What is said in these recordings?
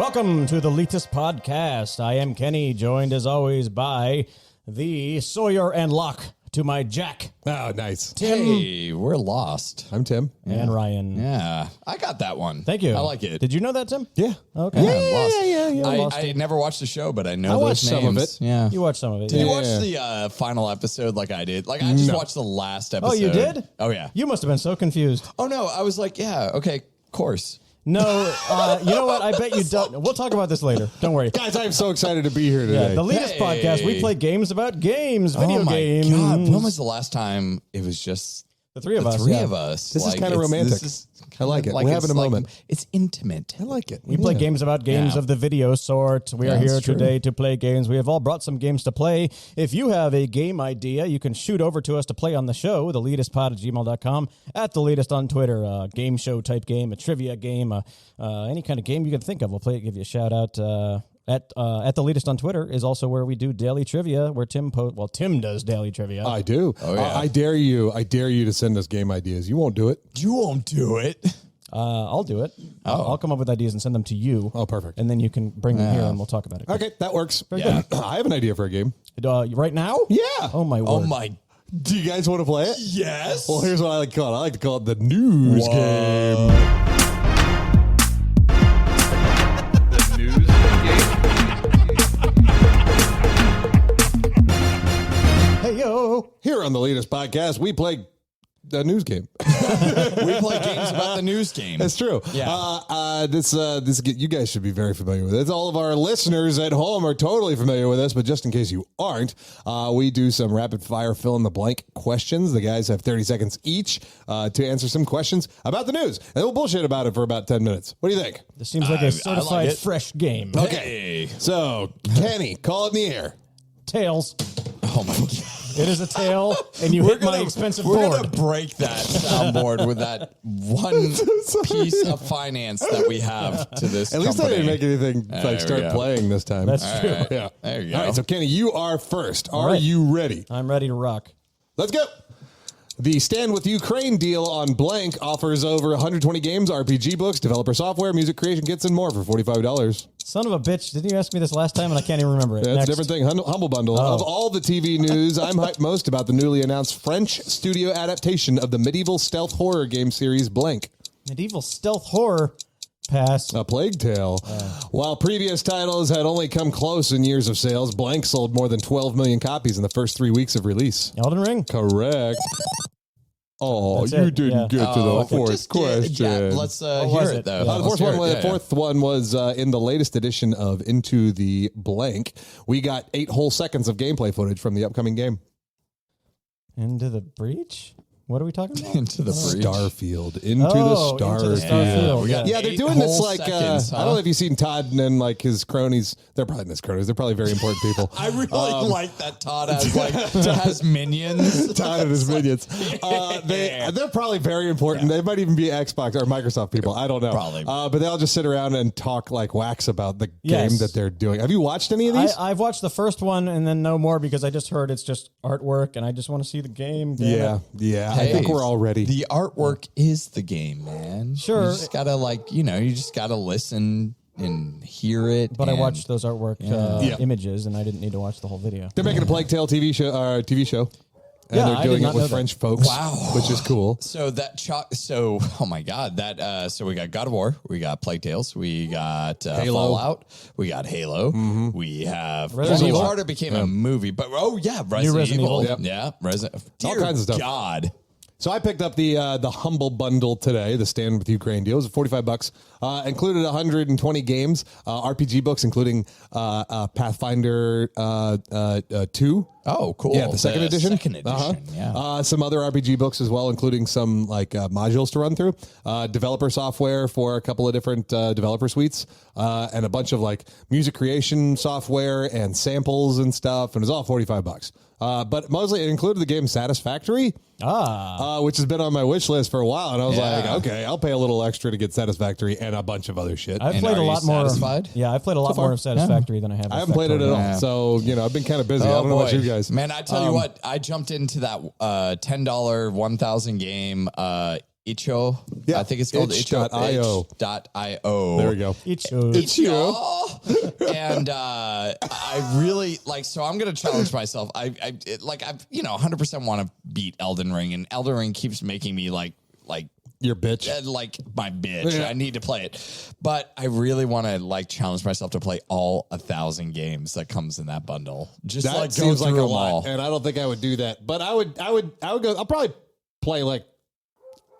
Welcome to the Leetist podcast. I am Kenny, joined as always by the Sawyer and Locke to my Jack. Oh, nice. Tim. Hey, we're lost. I'm Tim. And Ryan. Yeah, I got that one. Thank you. I like it. Did you know that, Tim? Yeah. Okay. Yeah. Lost I it. never watched the show, but I know I those watched names. some of it. Yeah. You watched some of it. Did you yeah. watch the final episode like I did? Like I just watched the last episode. Oh, you did? Oh, yeah. You must have been so confused. Oh, no. I was like, yeah, okay, of course. No, you know what? I bet you don't. We'll talk about this later. Don't worry. Guys, I'm so excited to be here Yeah, today. the Leetist podcast, we play games about games, video oh, my games. God. When was the last time it was just The three of the us. three yeah. of us? This is kinda romantic. I like it. We're having a moment. It's intimate. I like it. We play games about games of the video sort. We are that's here true. today to play games. We have all brought some games to play. If you have a game idea, you can shoot over to us to play on the show, TheLeetistPod@gmail.com, at The Leetist on Twitter, a game show type game, a trivia game, any kind of game you can think of. We'll play it, give you a shout out. At The Leetist on Twitter is also where we do daily trivia, where Tim does daily trivia. I do. Oh, yeah. I dare you. I dare you to send us game ideas. You won't do it. You won't do it. I'll do it. I'll come up with ideas and send them to you. Oh, perfect. And then you can bring them here and we'll talk about it. Okay, that works. Yeah. I have an idea for a game. Right now? Yeah. Oh, my word. Oh, my. Do you guys want to play it? Yes. Well, here's what I like to call it. I like to call it the news game. Hey, yo. Here on the Leetist podcast, we play the news game. We play games about the news game. That's true. Yeah. This you guys should be very familiar with it. All of our listeners at home are totally familiar with this, but just in case you aren't, we do some rapid fire fill in the blank questions. The guys have 30 seconds each to answer some questions about the news, and we'll bullshit about it for about 10 minutes. What do you think? This seems like a certified it. fresh game. Okay. So, Kenny, call it in the air. Tails. Oh my God. It is a tail, and you hit my expensive We're board. going to break that soundboard with that one piece of finance that we have to this At least I company. didn't make anything There like we start go. playing this time. That's true. right. Yeah. There you go. All right, so Kenny, you are first. Are right. you ready? I'm ready to rock. Let's go. The Stand With Ukraine deal on Blank offers over 120 games, RPG books, developer software, music creation kits, and more for $45. Son of a bitch, didn't you ask me this last time and I can't even remember it? That's Next. a different thing. Humble Bundle. Of all the TV news, I'm hyped most about the newly announced French studio adaptation of the medieval stealth horror game series Blank. Medieval stealth horror. Pass. A Plague Tale. While previous titles had only come close in years of sales, Blank sold more than 12 million copies in the first 3 weeks of release. Elden Ring. Correct. Oh, That's you it, didn't yeah. get to the Oh, fourth just question. Yeah, let's was hear it? it, though. Yeah. The Let's fourth hear one, it. was, Yeah, the fourth one was in the latest edition of Into the Blank. We got 8 whole seconds of gameplay footage from the upcoming game. Into the breach? What are we talking about? Into the breach. Starfield. Into Oh, the Into the Starfield. Starfield. we got Yeah, they're 8 doing this whole like, seconds, I don't know if you've seen Todd and then like his cronies. They're probably not his cronies. They're probably very important people. I really like that Todd has minions. Todd and his minions. They're probably very important. They might even be Xbox or Microsoft people. I don't know. Probably. But they all just sit around and talk like wax about the Yes. game that they're doing. Have you watched any of these? I've watched the first one and then no more because I just heard it's just artwork and I just want to see the game. Damn it. Yeah. I Hey, think we're all ready. The artwork is the game, man. Sure. You just gotta you just gotta listen and hear it. But I and- watched those artwork Yeah. images and I didn't need to watch the whole video. They're making a Plague Tale TV show. And Yeah, I they're did doing not it know with that. French folks. Wow. Which is cool. So oh my God, so we got God of War, we got Plague Tales, we got Halo. Fallout, we got Halo, we have Resident Evil. Harder became a movie, but Resident Resident Evil, Evil. yeah, Resident, All dear kinds of stuff. God. So I picked up the Humble Bundle today, the Stand With Ukraine deal. It was $45. Included 120 games, RPG books, including Pathfinder 2. Oh, cool. Yeah, the second edition. Second edition, yeah. Some other RPG books as well, including some like modules to run through, developer software for a couple of different developer suites, and a bunch of like music creation software and samples and stuff. And it was all $45. But mostly it included the game Satisfactory, which has been on my wish list for a while. And I was like, okay, I'll pay a little extra to get Satisfactory and a bunch of other shit. I've And played a are you lot more. satisfied? Yeah, I've played a lot more of Satisfactory than I have. I haven't played it at all. Yeah. So, I've been kind of busy. I don't know about you guys. Man, I tell you what, I jumped into that $10 1,000 game Itch.io. Yeah, I think it's called itch.io. Itch.io. There we go. Itch.io. And I really like. So I'm gonna challenge myself. I've 100% want to beat Elden Ring, and Elden Ring keeps making me like your bitch. like my bitch. Yeah. I need to play it, but I really want to like challenge myself to play all 1,000 games that comes in that bundle. Just That like go seems like through a them lot, all. and I don't think I would do that. But I would go. I'll probably play like,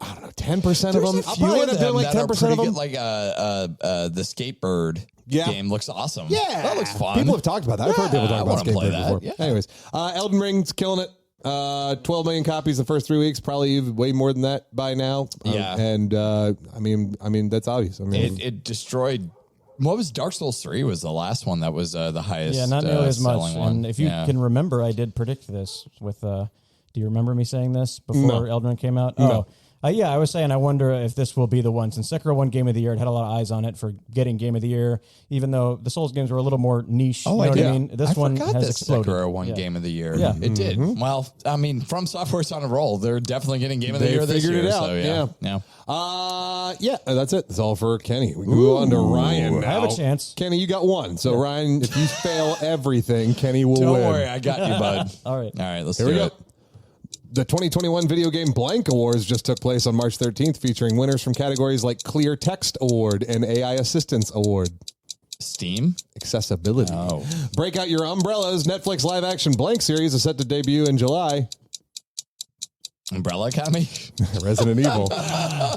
I don't know, 10% of them. I'll probably end up doing like 10% of them. Like the Skatebird game looks awesome. Yeah, that looks fun. People have talked about that. I've heard people talk I about wanna play Skatebird that. before. Yeah. Anyways, Elden Ring's killing it. 12 million copies the first 3 weeks, probably even way more than that by now. Yeah. And I mean that's obvious. I mean, It destroyed. What was Dark Souls 3 was the last one that was the highest. Yeah, not nearly as much. selling one. And if you can remember, I did predict this with. Do you remember me saying this before Elden Ring came out? No. Yeah, I was saying I wonder if this will be the one. Since Sekiro won Game of the Year, it had a lot of eyes on it for getting Game of the Year, even though the Souls games were a little more niche. Oh, you know I what did. I mean? This one forgot has that exploded. Sekiro won Yeah. Game of the Year. Yeah. It did. Well, I mean, From Software's on a roll. They're definitely getting Game of the They Year this figured year. it out. So, Yeah, that's it. That's all for Kenny. We can go on to Ryan now. I have a chance. Kenny, you got one. So Ryan, if you fail everything, Kenny will Don't win. worry, I got you, bud. All right. All right, let's Here do we go. it. The 2021 Video Game Blank Awards just took place on March 13th, featuring winners from categories like Clear Text Award and AI Assistance Award. Steam? Accessibility. Oh. Break out your umbrellas. Netflix live-action Blank series is set to debut in July. Umbrella Academy? Resident Evil.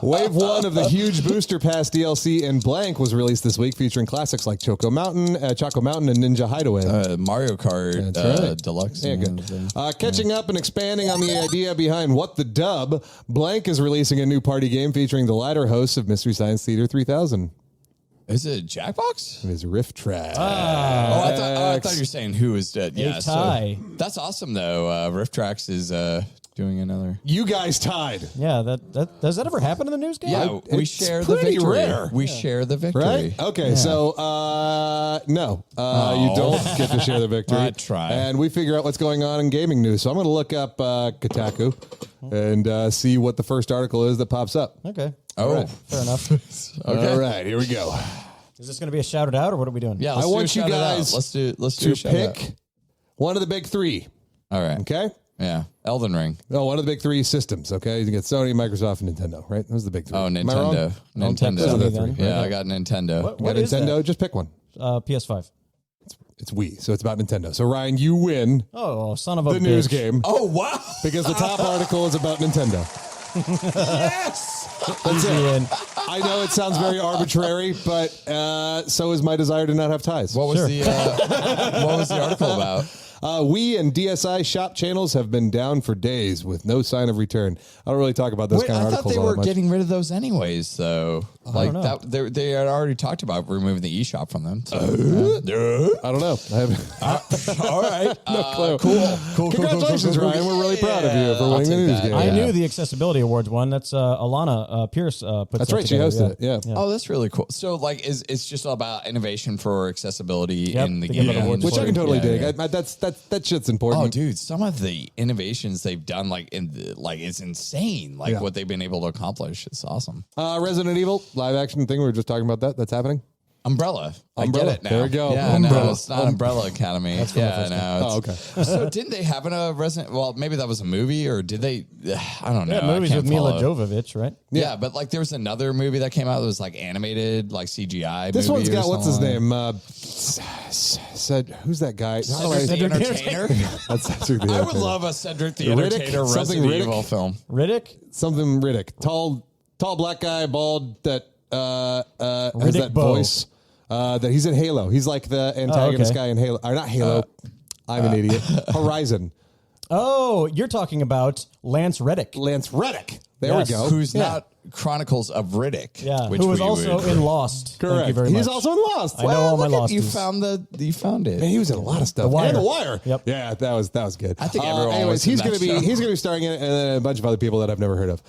Wave 1 of the huge Booster Pass DLC in Blank was released this week, featuring classics like Choco Mountain, and Ninja Hideaway. Mario Kart That's right. Deluxe. Yeah, good. Catching up and expanding on the idea behind What the Dub, Blank is releasing a new party game featuring the latter hosts of Mystery Science Theater 3000. Is it Jackbox? It is Rift Track. I thought you were saying who is dead. Yeah, tie. so that's awesome though. Rift Tracks is doing another. You guys tied. Yeah, that does that ever happen in the news game? Yeah, we It's share the pretty victory. rare. We share the victory. Right? Okay, so no, you don't get to share the victory. I tried. And we figure out what's going on in gaming news. So I'm going to look up Kotaku and see what the first article is that pops up. Okay. Oh, Right. Fair enough. okay. All right, here we go. Is this going to be a shouted out or what are we doing? Yeah, I let's do want a you shout it out. guys Let's do to a shout out. pick one of the big three. All right. Okay. Yeah. Elden Ring. No, one of the big three systems. Okay, you get Sony, Microsoft, and Nintendo. Right? Those are the big three. Oh, Am I wrong? Nintendo. Nintendo. Those are the Then. three. Yeah, I got Nintendo. What You got is Nintendo. that? Just pick one. PS5. It's Wii, so it's about Nintendo. So Ryan, you win Oh, son of a the bitch. news game Oh wow! because the top article is about Nintendo. Yes. That's Easy it. win. I know it sounds very arbitrary, but so is my desire to not have ties. What was the article about? Wii and DSi shop channels have been down for days with no sign of return. I don't really talk about those Wait, kind of I thought articles they all that were much. getting rid of those anyways, though. Like know. that, they had already talked about removing the eShop from them. So. I don't know. I haven't. All right, clue. Cool. Congratulations, Ryan. We're really proud of you for winning the take news that. game. I Yeah. knew the Accessibility Awards one. That's Alana Pierce put That's that right. She together, hosted it. Yeah. Oh, that's really cool. So, like, it's just about innovation for accessibility Yep, in the they give it game, awards Which I for can totally dig. Yeah. That shit's important. Oh, dude, some of the innovations they've done, it's insane. Like Yeah. what they've been able to accomplish. It's awesome. Resident Evil live action thing. We were just talking about that. That's happening. Umbrella. Umbrella. I get it now. There we go. Yeah, Umbrella. no, it's not Umbrella Academy. Yeah, no. Oh, it's- okay. So didn't they have a Resident? Well, maybe that was a movie, or did they? I don't know. Yeah, I movies can't with Mila follow. Jovovich, right? Yeah, but like there was another movie that came out that was like animated, like CGI. This movie one's or got what's his something. name? Said who's that guy? Cedric the Entertainer. That's Cedric the I would Entertainer. love a Cedric the Riddick? Entertainer Something Resident Riddick? Evil film. Riddick? Something Riddick. Tall black guy, bald. That has Riddick that Bowe. voice. That he's in Halo. He's like the antagonist okay. guy in Halo. Or not Halo. I'm an idiot. Horizon. Oh, you're talking about Lance Reddick. Lance Reddick. There Yes. we go. Who's Yeah. not Chronicles of Riddick. Yeah, which who was we also would- in Lost. Thank Correct. you very He's much. also in Lost. I know all my Look at- Lost. you found it. Man, he was in a lot of stuff. The Wire. And The Wire. Yep. Yeah, that was good. I think everyone Anyways, was in he's that going to be show. starring in it, and then a bunch of other people that I've never heard of.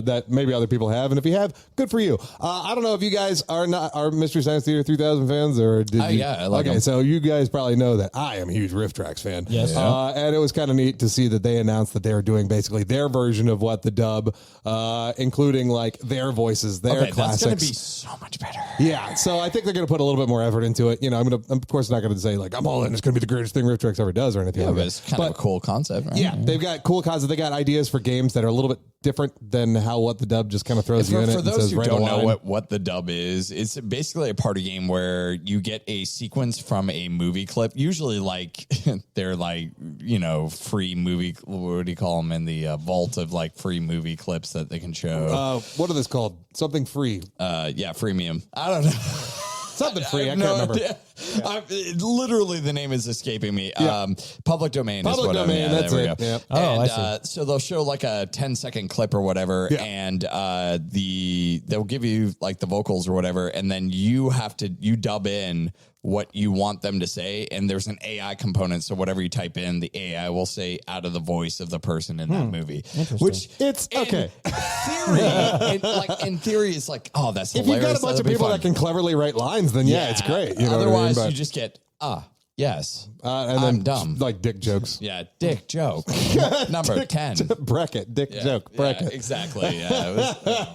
That maybe other people have, and if you have, good for you. I don't know if you guys are Mystery Science Theater 3000 fans, or did you? Yeah, I like okay, them. so you guys probably know that I am a huge Riff Tracks fan. Yes. And it was kind of neat to see that they announced that they were doing basically their version of what the dub, including like their voices, their Okay, classics. that's going to be so much better. Yeah, so I think they're going to put a little bit more effort into it. You know, I'm of course not going to say like I'm all in. It's going to be the greatest thing Rift Tracks ever does or anything. Yeah, like but that. it's kind of a cool concept, right? Yeah, they've got cool concepts. They got ideas for games that are a little bit different than how what the dub just kind of throws you in it. For and those says who right don't line. know what the dub is, it's basically a party game where you get a sequence from a movie clip. Usually, like they're like free movie. What do you call them in the vault of like free movie clips that they can show? What are this called? Something free. Yeah, freemium. I don't know. Something free. I have can't remember. idea. Literally, the name is escaping me. Yeah. Public domain. Public is what domain. I mean. That's there we it. go. Yep. Oh, And, I see. so they'll show like a 10-second clip or whatever, Yeah. and they'll give you like the vocals or whatever, and then you dub in what you want them to say, and there's an AI component. So whatever you type in, the AI will say out of the voice of the person in that movie. Which It's okay. in theory, it's like, oh, that's If hilarious. you've got a bunch of That'll be people fun. that can cleverly write lines, then yeah, it's great. You know Otherwise, what I mean? But, you just get yes. and I'm then dumb. like dick jokes. Yeah, dick joke number 10. Bracket, dick joke, bracket. Yeah, exactly. Yeah, it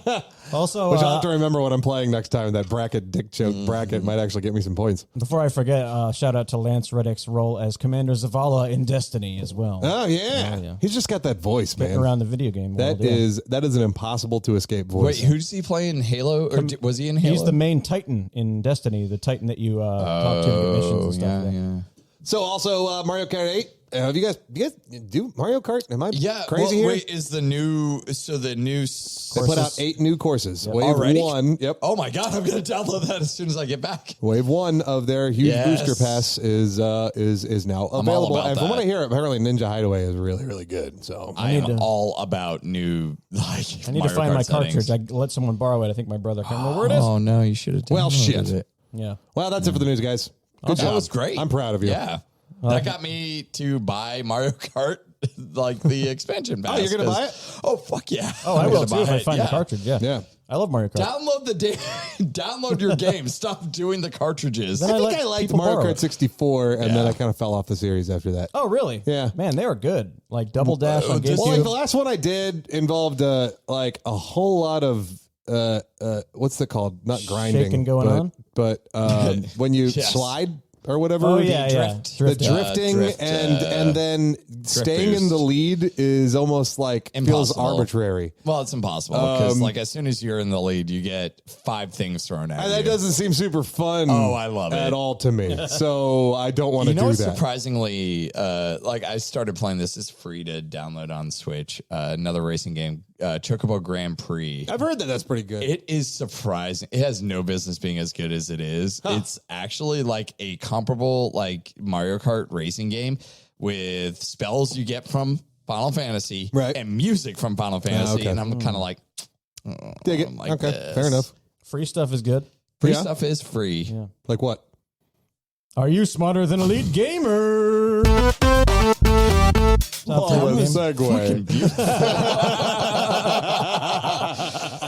was, Also, Which I'll have to remember when I'm playing next time. That bracket, dick joke, bracket might actually get me some points. before I forget, shout out to Lance Reddick's role as Commander Zavala in Destiny as well. Oh yeah. He's just got that voice, man. Around the video game world. That is an impossible to escape voice. wait, who does he play in Halo? Or was he in Halo? He's the main Titan in Destiny, the Titan that you talk to get missions and stuff. yeah. So also Mario Kart 8. Have you guys do Mario Kart? Am I crazy here? Wait, is the new They put out 8 new courses. Wave Already? 1. Yep. Oh my god, I'm gonna download that as soon as I get back. Wave 1 of their huge Yes. booster pass is now all available. about And from what that. I hear, apparently Ninja Hideaway is really, really good. So I am all about new I need to find my cartridge. I let someone borrow it. I think my brother. I can't remember where it is. Oh no, you should have. Well, shit. It. Yeah. well, that's it for the news, guys. Good That job. was great. I'm proud of you. Yeah. That got me to buy Mario Kart, like the expansion pass. Oh, you're gonna 'cause- buy it? Oh, fuck yeah. Oh, I I'm will gonna too if buy I it, find yeah. the cartridge. Yeah. Yeah. I love Mario Kart. Download download your game. Stop doing the cartridges. Then I think let I liked people Mario borrow Kart it. 64, and then Yeah. I kind of fell off the series after that. Oh, really? Yeah. Man, they were good. Like Double Dash on just- GameCube. Well, like the last one I did involved like a whole lot of what's it called? Not grinding, Shaking going on? but when you Yes. slide or whatever. Oh, yeah, yeah. drift. The Drifting. drifting drift, and then staying in boost. the lead is almost like feels Impossible. arbitrary. Well, it's impossible because, like, as soon as you're in the lead, you get 5 things thrown at And you. that doesn't seem super fun. Oh, I love at it. all to me. So I don't want to You know do what's that. surprisingly, like I started playing this. It's free to download on Switch. Another racing game, Chocobo Grand Prix. I've heard that that's pretty good. It is surprising. It has no business being as good as it is. It's actually like a comparable like Mario Kart racing game with spells you get from Final Fantasy Right. and music from Final Fantasy. okay. And I'm kind of like, Dig it. I'm like Okay, this. fair enough. Free stuff is good. Free Yeah. stuff is free. Like what? Are you smarter than Elite Gamer? Stop Oh, telling me. segue.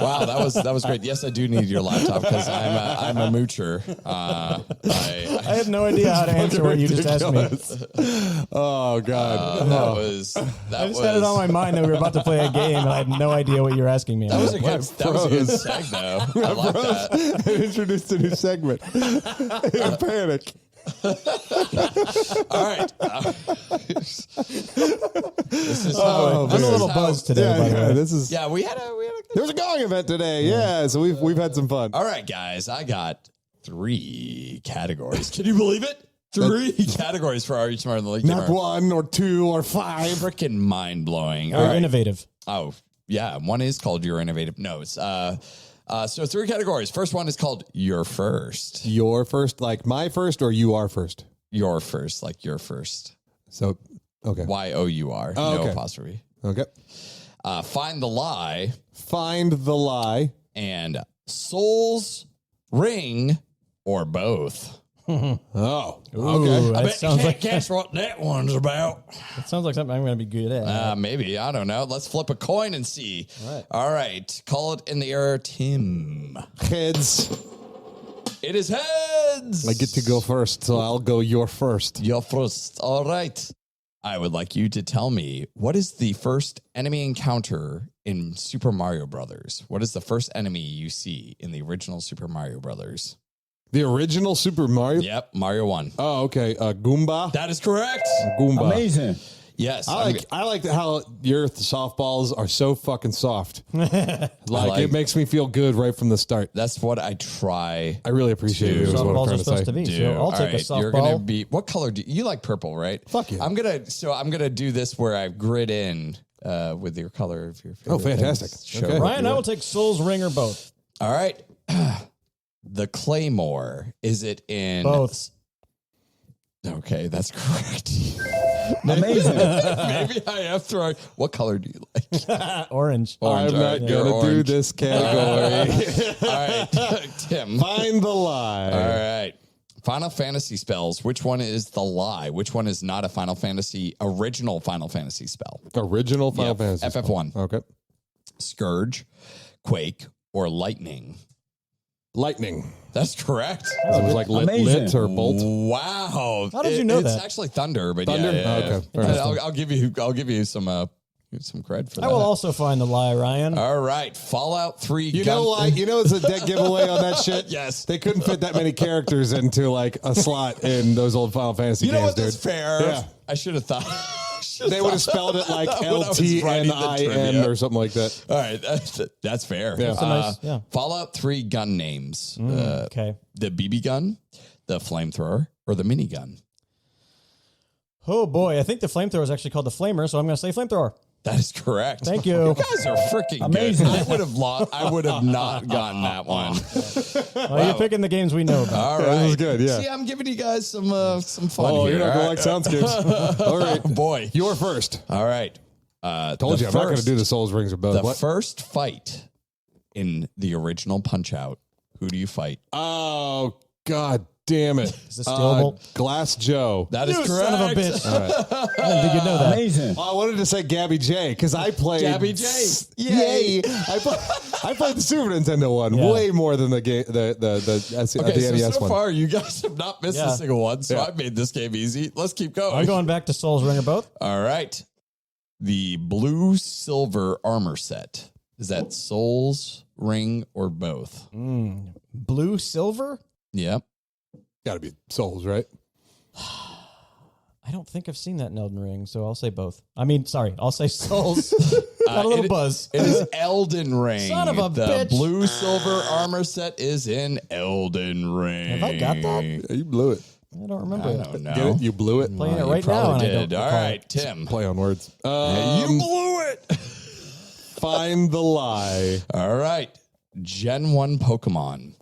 Wow, that was great. Yes, I do need your laptop because I'm a moocher. I had no idea how to answer what you just asked me. Oh God. That I just had it on my mind that we were about to play a game, and I had no idea what you were asking me. That was a good froze. seg though. I like that. I introduced a new segment. Panic. All right. This is Oh, how I'm a little how- buzzed today, by the way. This is. Yeah, we had a There was a going event today. Yeah, so we've had some fun. All right, guys. I got 3 categories. Can you believe it? 3 categories for Are You Smarter Than the League Not Gamer. 1 or 2 or 5. Freaking mind blowing. You're innovative. Oh, yeah. One is called You're Innovative. No, it's so 3 categories. First one is called You're First. Your first, like my first, or you are first. You're first, like you're first. So okay, YOUR. Oh, No okay. apostrophe. okay. Find the Lie, Find the Lie. and Souls Ring, or both. Oh, Ooh, okay. that sounds like guess what that one's about. that sounds like something I'm going to be good at. Maybe. I don't know. Let's flip a coin and see. All right. Call it in the air, Tim. Heads. It is heads. I get to go first, so I'll go your first. You're first. All right. I would like you to tell me, what is the first enemy encounter in Super Mario Brothers? What is the first enemy you see in the original Super Mario Brothers? The original Super Mario? Yep, Mario 1. Oh, okay. Goomba? That is correct. Goomba. Amazing. Yes. I like how your softballs are so fucking soft. It makes me feel good right from the start. That's what I try. I really appreciate Dude. it. Is what I'm Softballs trying are to supposed say. to be. Dude. So I'll All take a right, You're softball. gonna be. What color do you like? Purple, right? Fuck yeah. I'm gonna do this where I grid in with your color of your favorite. Oh, fantastic. things. Show Okay. what Ryan, you I will want. take Souls Ring or both. All right. The Claymore. Is it in Both. Okay, that's correct. Amazing. Maybe I have thrown. What color do you like? Orange. Orange. I'm All not right, going you're to do orange. this category. All right, Tim. Find the lie. All right. Final Fantasy spells. Which one is the lie? Which one is not a original Final Fantasy spell? Original Final Yep, Fantasy. FF1. Okay. Scourge, Quake, or Lightning? Lightning. That's correct. It was like Amazing. lit or bolt. Wow. How did you know it's that? actually Thunder, but Thunder? yeah. Oh, okay. Fair enough. I'll give you some cred for that. I will also find the lie, Ryan. All right. Fallout 3. You know why? You know it's a dead giveaway on that shit? Yes. They couldn't fit that many characters into like a slot in those old Final Fantasy You know games, what? That's dude. fair. Yeah. I should have thought. They would have spelled it like When I was writing the LTNIN trivia. or something like that. All right. That's fair. Yeah. That's a nice, yeah. Fallout 3 gun names. Okay. The BB gun, the flamethrower, or the minigun? Oh boy, I think the flamethrower is actually called the flamer, so I'm going to say flamethrower. That is correct. Thank you. You guys are freaking Amazing. good. I would have lost. I would have not gotten that one. Well, you're picking the games we know about. All right. That was good, yeah. See, I'm giving you guys some fun Oh, here. you're not all going to like soundscapes. All right. Oh, boy. You're first. All right. Told you, I'm not going to do the Souls Rings or both. The What? first fight in the original Punch-Out, who do you fight? Oh, God damn it. Is this stealable? Glass Joe. That is You correct. son of a bitch. I didn't think you'd know that. Amazing. Oh, I wanted to say Gabby J because I played Gabby J. Yay! I played the Super Nintendo one Yeah. way more than the Okay, the NES so one. far you guys have not missed Yeah. a single one, so Yeah. I made this game easy. Let's keep going. I'm going back to Souls Ring or both. All right. The blue silver armor set. Is that Souls, Ring, or both? Blue, silver? Yep. Got to be Souls, right? I don't think I've seen that in Elden Ring, so I'll say both. I mean, sorry, I'll say Souls. Got a little buzz. It is Elden Ring. Son of a the bitch. blue silver armor set is in Elden Ring. Have I got that? Yeah, you blew it. I don't remember I it. don't know. Get it? You blew it. Playing it You right now, probably and I did. don't All recall right, it. Tim. Play on words. You blew it. Find the lie. All right. Gen 1 Pokemon.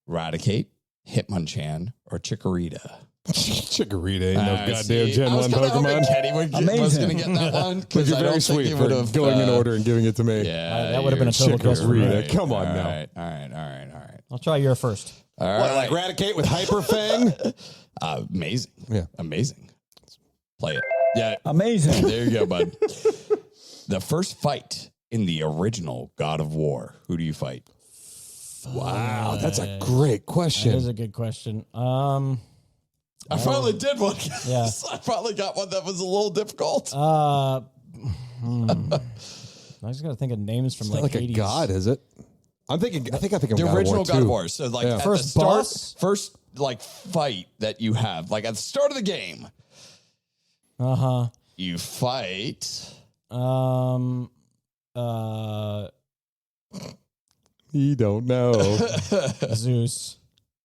Raticate, Hitmonchan, or Chikorita? Chikorita ain't no goddamn See, Gen I was 1 kinda hoping Pokemon. Kenny was Amazing. going to get that one. But 'cause you're I very don't think sweet he for would've, going in order and giving it to me. Yeah, that would have been a total guess for me. Chikorita. Come on all now. Right, all right. I'll try your first. All What, right. like Raticate with Hyper Fang? Amazing. Yeah. Amazing. Play it. Yeah. Amazing. There you go, bud. The first fight in the original God of War. Who do you fight? Wow, that's a great That question. is a good question. I finally did one. Yeah. I finally got one that was a little difficult. I just got to think of names from It's not like a 80s. god, is it? I think I'm the God original of God of War War. So like Yeah. at First the start, boss? first like fight that you have, like at the start of the game, you fight. You don't know. Zeus.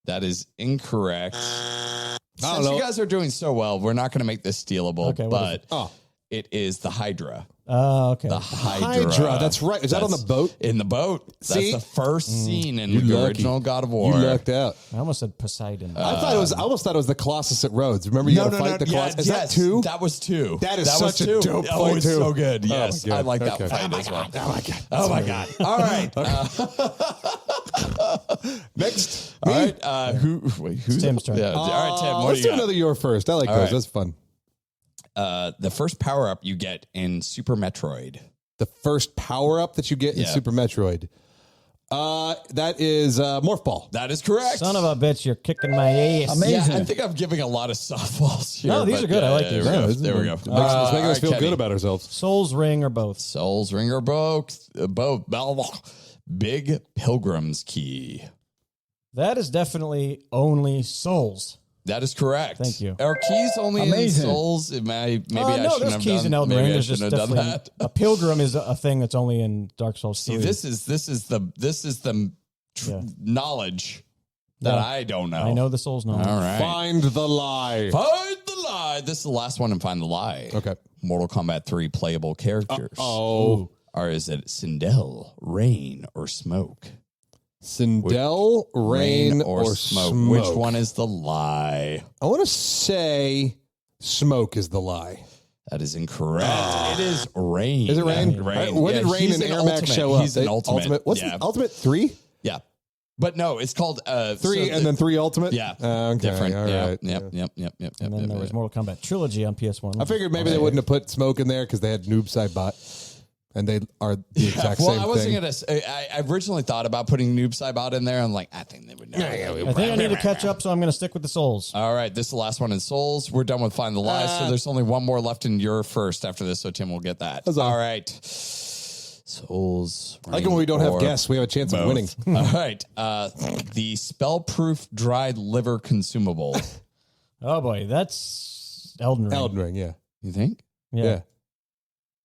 That is incorrect. I Since don't know. you guys are doing so well, we're not going to make this stealable, Okay, what is but Oh, it is the Hydra. Oh, okay. The Hydra. That's right. Is that on the boat? In the boat. That's See? the first scene in You're the lucky. original God of War. You lucked out. I almost said Poseidon. I almost thought it was the Colossus at Rhodes. Remember you got to fight the Colossus? Is that 2? That was 2. That is was such a 2. dope Oh, fight, it's too. so good. Oh, my Yes, God. I like that Okay. fight as well. Oh, my God. Oh, my God. All right. Next. All right. Who's Tim's turn. Yeah. All right, Tim. What Let's do do you got? another your first. I like those. right. That's fun. The first power up you get in Super Metroid. The first power up that you get in Yeah. Super Metroid. That is Morph Ball. That is correct. Son of a bitch, you're kicking my ass. Amazing. Yeah, I think I'm giving a lot of softballs here. No, these but, are good. I like these. There we go. It's making us feel good about ourselves. Souls Ring or both? Souls Ring or both. Big Pilgrim's Key. That is definitely only Souls. That is correct. Thank you. Are keys only Amazing. in Souls? Maybe I No, shouldn't there's have keys done, in Elden Ring. maybe I There's just shouldn't have done definitely that. a pilgrim is a thing that's only in Dark Souls 3. See, this is the Yeah. knowledge that Yeah. I don't know. I know the Souls knowledge. All right. Find the lie. Find the lie. This is the last one and find the lie. Okay. Mortal Kombat 3 playable characters. Oh. Or is it Sindel, Rain, or Smoke? Sindel, Rain, or Smoke. Which one is the lie? I want to say Smoke is the lie. That is incorrect. It is Rain. Is it Rain? Rain. When did Rain he's and an Air ultimate. Max show up? He's an ultimate. What's yeah. the Ultimate 3? Yeah. But no, it's called 3 and then 3 Ultimate? Yeah. Okay, Different. all Yeah. right. Yep. And then there was Mortal Kombat Trilogy on PS1. I figured maybe they wouldn't have put Smoke in there because they had Noob Saibot. And they are the exact well, same I wasn't thing. gonna. I originally thought about putting Noob Saibot in there. I'm like, I think they would know. I think I need to catch up, so I'm going to stick with the Souls. All right, this is the last one in Souls. We're done with Find the Lie, so there's only one more left in your first after this, so Tim will get that. Huzzah. All right. Souls. I like it when we don't have guests. We have a chance of winning. All right. The spell-proof dried liver consumable. Oh, boy. That's Elden Ring. Elden Ring, yeah. You think? Yeah.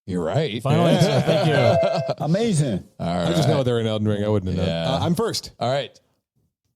You're right. Final answer. Thank you. Amazing. All right. I just know they're in Elden Ring. I wouldn't have known. Yeah. I'm first. All right.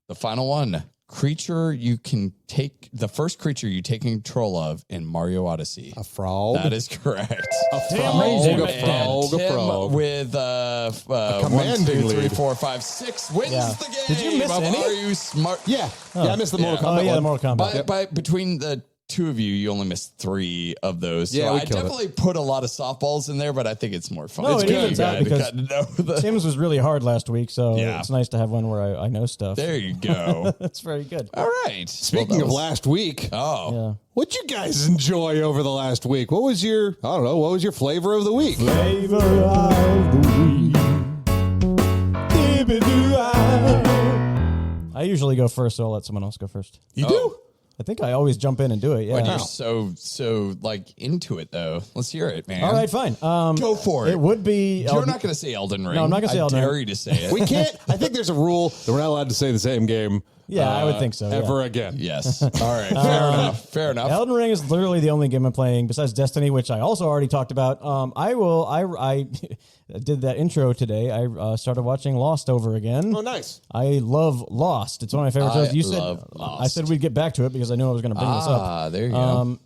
The final one. Creature you can take, the first creature you take control of in Mario Odyssey. A frog. That is correct. a Damn, frog. amazing. A frog. A Tim frog. with 1, commanding 2, 3, lead. 4, 5, 6 wins Yeah. the game. Did you miss of any? Are you smart? Yeah. Yeah, I missed the Mortal Oh, Kombat yeah, the one. Mortal Kombat. By between the two of you, you only missed 3 of those. So Yeah, we I killed it. definitely put a lot of softballs in there, but I think it's more fun. No, it's it good. evens out because Got to know the- Tim's was really hard last week, so Yeah. it's nice to have one where I know stuff. There you go. That's very good. All right. Speaking of last week, Oh. Yeah. what'd you guys enjoy over the last week? What was your, I don't know, what was your flavor of the week? Flavor of the week. I usually go first, so I'll let someone else go first. You do? I think I always jump in and do it. Yeah. But you're so like into it though. Let's hear it, man. All right, fine. Go for it. It would be. You're not going to say Elden Ring. No, I'm not gonna say Elden I dare Ring. you to say it. We can't, I think there's a rule that we're not allowed to say the same game. Yeah, I would think so. yeah. Ever again. Yes. All right. Fair enough. Fair enough. Elden Ring is literally the only game I'm playing besides Destiny, which I also already talked about. I did that intro today. I started watching Lost over again. Oh, nice. I love Lost. It's one of my favorite shows. You said love Lost. I said we'd get back to it because I knew I was going to bring this up. There you go.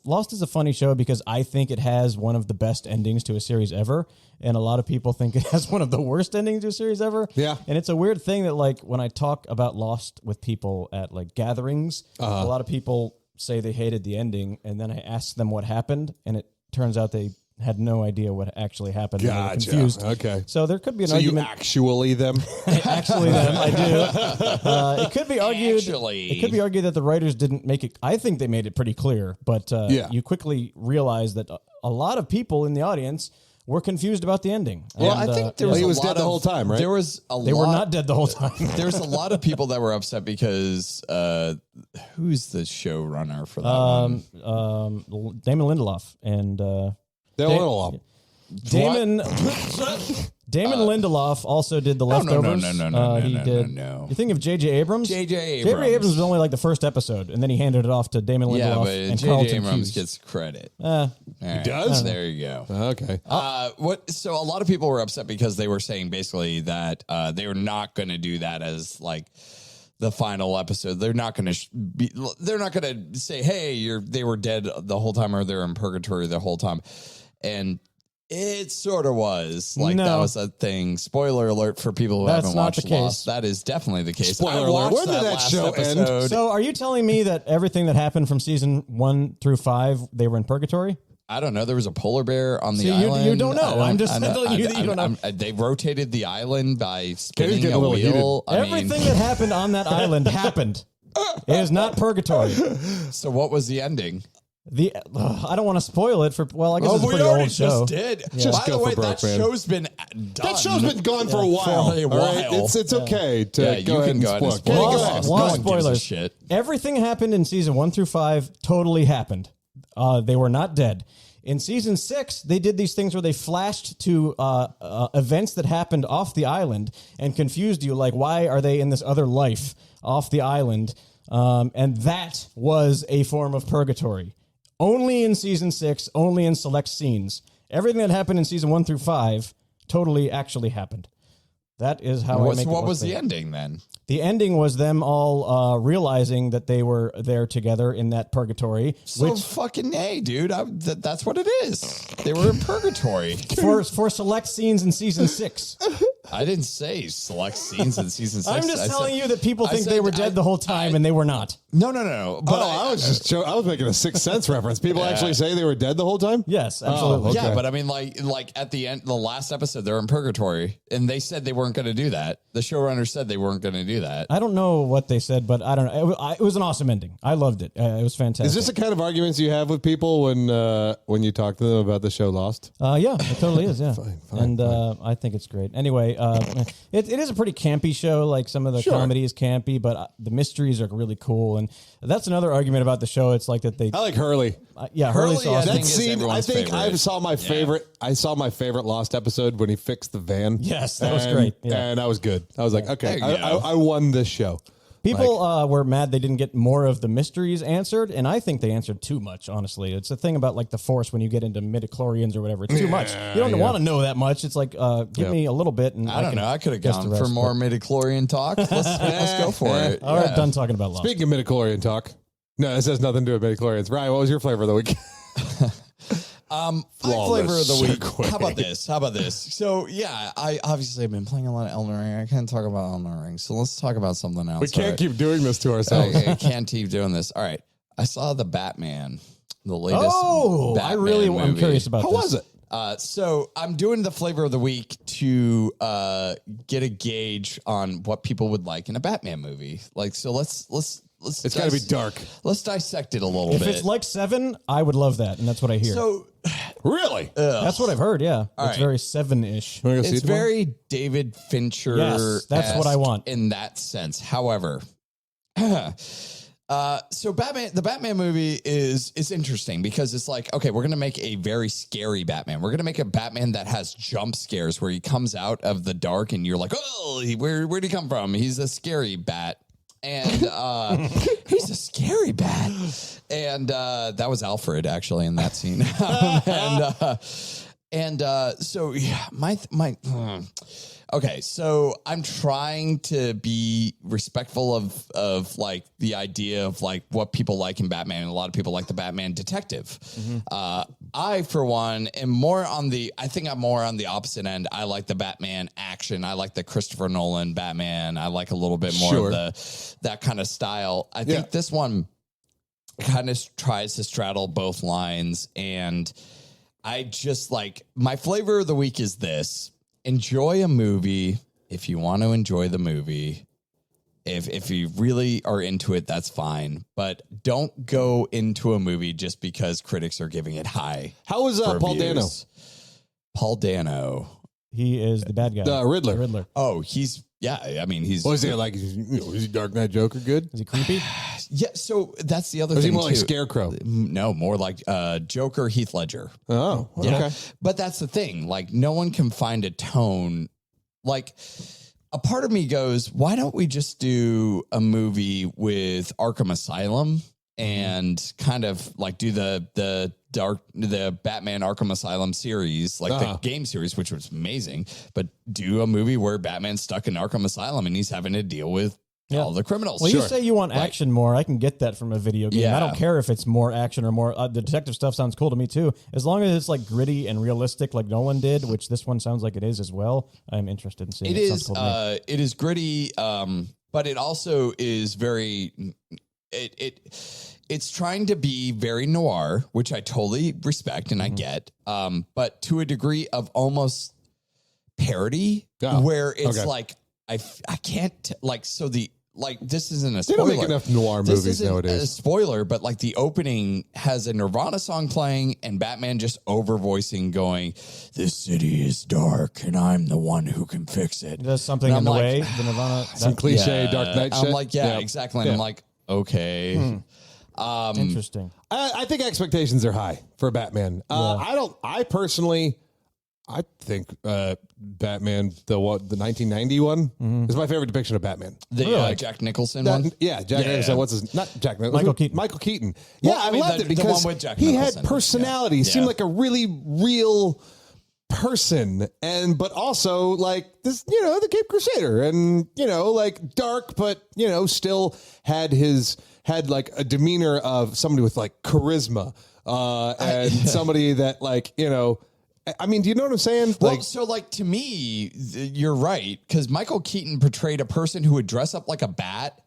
Lost is a funny show because I think it has one of the best endings to a series ever, and a lot of people think it has one of the worst endings to a series ever. Yeah. And it's a weird thing that, like, when I talk about Lost with people at like gatherings, a lot of people say they hated the ending, and then I ask them what happened, and it turns out they had no idea what actually happened. and they were Gotcha. confused. Okay. So there could be an So you argument. actually them? Actually, then I do. It could be argued. Actually. It could be argued that the writers didn't make it. I think they made it pretty clear, but Yeah. you quickly realize that a lot of people in the audience were confused about the ending. Well, And, I think there was he a was lot dead the of- whole time, right? There was a they lot. were not dead the whole time. There's a lot of people that were upset because who's the showrunner for that one? Damon Lindelof and They're a little off. Damon Lindelof also did the no, leftovers. no, He did. no. You think of J.J. Abrams? J.J. J.J. Abrams. Abrams was only like the first episode, and then he handed it off to Damon Lindelof Yeah, but and J.J. Carlton Abrams Cuse. gets credit. He does? There you go. Okay. So a lot of people were upset because they were saying basically that they were not going to do that as like the final episode. They're not going to they're not going to say, hey, they were dead the whole time or they're in purgatory the whole time. And It sort of was. Like, No. that was a thing. Spoiler alert for people who That's haven't not watched the case. Lost. That is definitely the case. Spoiler I alert. watched When did that last show end? episode. So are you telling me that everything that happened from season 1 through 5, they were in purgatory? I don't know. There was a polar bear on the See, island. you don't know. I'm just telling you that you don't know. They rotated the island by spinning getting a a little wheel. Everything that happened on that island happened. It is not purgatory. So what was the ending? I don't want to spoil it for. Well, I guess it's a we pretty already old show. just did. Just By go the for way, broke, that man. show's been done. That show's been gone for a while. For a all right? while. It's okay to Yeah, go you ahead can and go ahead and spoil. spoil Go it. ahead. No Lost one gives a spoilers. shit. Everything happened in season 1 through 5 totally happened. They were not dead. In season 6, they did these things where they flashed to events that happened off the island and confused you, like, why are they in this other life off the island? And that was a form of purgatory. Only in season 6, only in select scenes. Everything that happened in season 1 through 5 totally actually happened. That is how I make it What look was the fake. ending then? The ending was them all realizing that they were there together in that purgatory, So fucking hey, dude. That's what it is. They were in purgatory. for select scenes in season 6. I didn't say select scenes in season 6. I'm just telling you that people I think they said- were dead the whole time, and they were not. No. But I was making a Sixth Sense reference. People actually say they were dead the whole time. Yes, absolutely. okay. Yeah, but I mean, like at the end, the last episode, they're in purgatory, and they said they weren't going to do that. The showrunner said they weren't going to do that. I don't know what they said, but I don't know. It was an awesome ending. I loved it. It was fantastic. Is this the kind of arguments you have with people when you talk to them about the show Lost? Yeah, it totally is. Yeah, Fine, I think it's great. Anyway, it is a pretty campy show. Like some of the comedy is campy, but the mysteries are really cool. And that's another argument about the show. It's like that they, I like Hurley. Hurley's Hurley, I awesome. think, That is scene, I everyone's think I favorite. saw my favorite. I saw my favorite Lost episode when he fixed the van. Yes, that was great. Yeah. And that was good. I was like, okay, There you go. I won this show. People were mad they didn't get more of the mysteries answered, and I think they answered too much, honestly. It's the thing about like the Force when you get into midichlorians or whatever. It's too much. You don't want to know that much. It's like, give me a little bit. And I don't can know. I could have guess gone the for rest, more but- midichlorian talk. Let's go for it. All right, Yeah. done talking about Lost. Speaking of midichlorian talk, no, this has nothing to do with midichlorians. Ryan, what was your flavor of the week? My Flawless flavor of the week. segue. How about this? So yeah, I obviously have been playing a lot of Elden Ring. I can't talk about Elden Ring, so let's talk about something else. We can't All right. keep doing this to ourselves. I can't keep doing this. All right, I saw the Batman, the latest. Oh, I Batman really am movie. curious about How this. was it? So I'm doing the flavor of the week to get a gauge on what people would like in a Batman movie. Like, so let's. It's got to be dark. Let's dissect it a little If bit. it's like 7, I would love that, and that's what I hear. So Really? That's what I've heard. Yeah, it's right. very 7-ish. Wanna go see it's it tomorrow? very David Fincher. Yes, that's what I want. in that sense. However, so the Batman movie is interesting because it's like, okay, we're gonna make a very scary Batman. We're gonna make a Batman that has jump scares where he comes out of the dark and you're like, oh, where'd he come from? He's a scary bat. And he's a scary bat. And that was Alfred actually in that scene. So yeah, okay, so I'm trying to be respectful of like the idea of like what people like in Batman, and a lot of people like the Batman detective. I, for one, am more on I think I'm more on the opposite end. I like the Batman action. I like the Christopher Nolan Batman. I like a little bit more of that kind of style. I think this one kind of tries to straddle both lines, and I just like, my flavor of the week is this. Enjoy a movie if you want to enjoy the movie. If you really are into it, that's fine. But don't go into a movie just because critics are giving it high. How was Paul Dano? reviews. Paul Dano. He is the bad guy. The Riddler. Riddler. Oh, he's Was he like, is he Dark Knight Joker good? Is he creepy? yeah. So that's the other Or is he thing more like too. Scarecrow? No, more like Joker, Heath Ledger. Oh, okay. Yeah. But that's the thing. Like, no one can find a tone. Like, a part of me goes, why don't we just do a movie with Arkham Asylum and kind of like do the Batman Arkham Asylum series, like the game series, which was amazing, but do a movie where Batman's stuck in Arkham Asylum and he's having to deal with all the criminals. Well, you say you want action more. I can get that from a video game. Yeah. I don't care if it's more action or more. The detective stuff sounds cool to me too. As long as it's like gritty and realistic, like Nolan did, which this one sounds like it is as well. I'm interested in seeing it. It Sounds is. cool to me. It is gritty, but it also is very. It's trying to be very noir, which I totally respect and I get, but to a degree of almost parody, where it's like I can't this isn't a spoiler. They don't make enough noir movies nowadays. A spoiler, but like the opening has a Nirvana song playing and Batman just over voicing going, "This city is dark and I'm the one who can fix it." There's something in the way. The Nirvana. Some cliche Dark Knight shit. I'm like, exactly. And I'm like, okay. Interesting. I think expectations are high for Batman. I think Batman, the 1990 one, is my favorite depiction of Batman. The Jack Nicholson one? Yeah, Jack Nicholson. What's his? Not Jack Nicholson. Michael Keaton. Michael Keaton. Well, Yeah, I I mean, loved it the because one with Jack he Nicholson. had personality. He seemed like a really real person, but also like this, the Cape Crusader, and like dark, but still had like a demeanor of somebody with like charisma, and somebody that like I mean, do you know what I'm saying? Well, so to me, you're right, because Michael Keaton portrayed a person who would dress up like a bat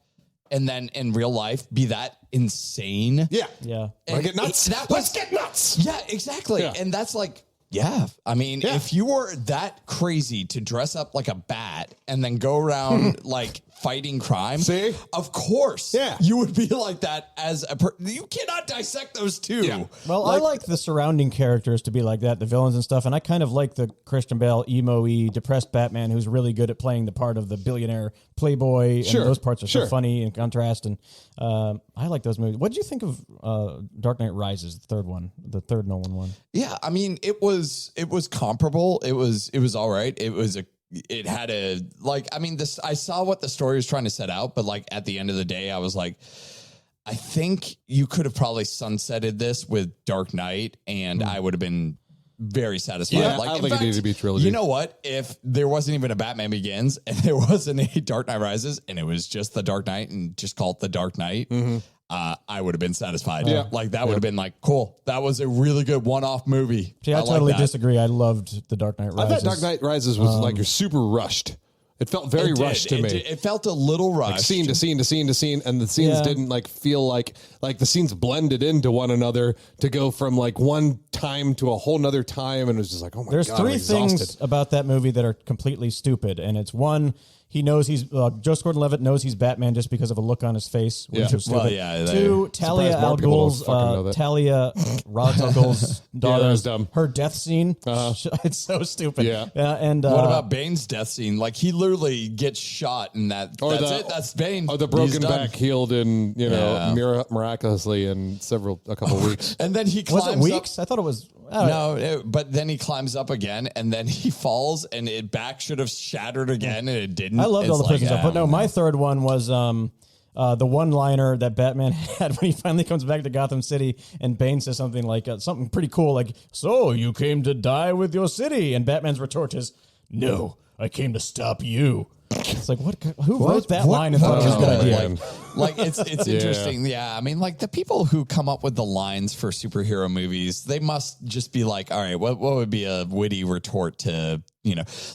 and then in real life be that insane. Yeah. And Get nuts. Let's get nuts. Yeah, exactly. Yeah. And that's like, I mean, if you were that crazy to dress up like a bat and then go around like fighting crime, of course, you would be like that as you cannot dissect those two. Yeah. Well, I like the surrounding characters to be like that, the villains and stuff, and I kind of like the Christian Bale emo-y, depressed Batman who's really good at playing the part of the billionaire playboy, and those parts are so funny in contrast, and I like those movies. What did you think of Dark Knight Rises, the third Nolan one? Yeah, I mean, it was comparable. It was all right. It had I saw what the story was trying to set out, but like at the end of the day, I was like, I think you could have probably sunsetted this with Dark Knight and I would have been very satisfied. Yeah, I don't think it needed to be a trilogy. You know what? If there wasn't even a Batman Begins and there wasn't a Dark Knight Rises and it was just the Dark Knight and just called the Dark Knight, I would have been satisfied. Yeah. Like that would have been like, cool. That was a really good one-off movie. See, I totally disagree. I loved The Dark Knight Rises. I thought Dark Knight Rises was like you're super rushed. It felt very rushed to me. It felt a little rushed. Like scene to scene to scene to scene, and the scenes didn't like feel like the scenes blended into one another to go from like one time to a whole nother time, and it was just like, oh my There's God, three I'm exhausted. things about that movie that are completely stupid, and it's one, he knows he's Joseph Gordon-Levitt knows he's Batman just because of a look on his face, which was stupid. Two, Talia al Ghul's Ra's al Ghul's daughter, her death scene, it's so stupid. And what about Bane's death scene? Like he literally gets shot, and that's Bane. Or the broken back healed in miraculously in a couple weeks. And then he climbs was it weeks? up. I thought it was. But then he climbs up again, and then he falls, and it back should have shattered again, and it didn't. I loved all the prison stuff, but no, my third one was the one-liner that Batman had when he finally comes back to Gotham City, and Bane says something like something pretty cool, like, "So you came to die with your city?" And Batman's retort is, "No, I came to stop you." It's like, who wrote that line and thought it was a good idea? Like it's interesting. Yeah. I mean, like the people who come up with the lines for superhero movies, they must just be like, all right, what would be a witty retort to,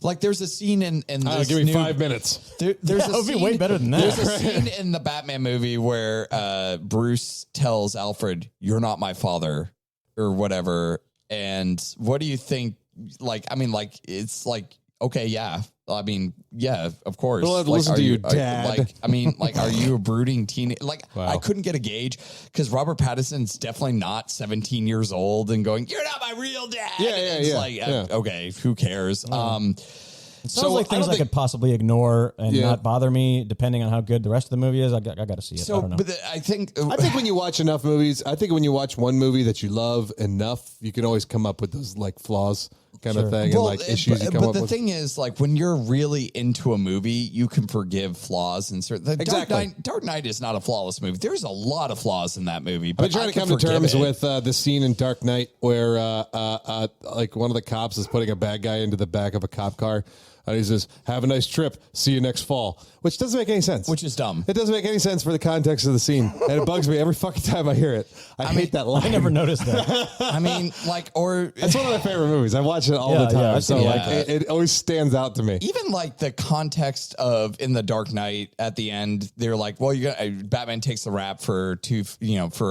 like there's a scene in this give me 5 minutes. There's it would be way better than that. There's a scene in the Batman movie where Bruce tells Alfred, "You're not my father," or whatever. And what do you think? Like, I mean, like, it's like, okay, yeah. I mean, yeah, of course. We'll have to listen to you, Dad. Are you a brooding teen? Like, wow. I couldn't get a gauge because Robert Pattinson's definitely not 17 years old and going, "You're not my real dad." Okay, who cares? It sounds like things I could possibly ignore and not bother me, depending on how good the rest of the movie is. I got to see it. I don't know. But I think when you watch enough movies, when you watch one movie that you love enough, you can always come up with those like flaws kind of thing and like issues you come up with. But the thing is, like when you're really into a movie, you can forgive flaws and certain. Dark Knight is not a flawless movie. There's a lot of flaws in that movie. But I've been trying to come to terms with the scene in Dark Knight where like one of the cops is putting a bad guy into the back of a cop car. And he says, have a nice trip. See you next fall. Which doesn't make any sense. Which is dumb. It doesn't make any sense for the context of the scene. And it bugs me every fucking time I hear it. I hate that line. I never noticed that. I mean, like, or It's one of my favorite movies. I watch it all the time. So like, it always stands out to me. even like the context of in the Dark Knight at the end, they're like, well, Batman takes the rap for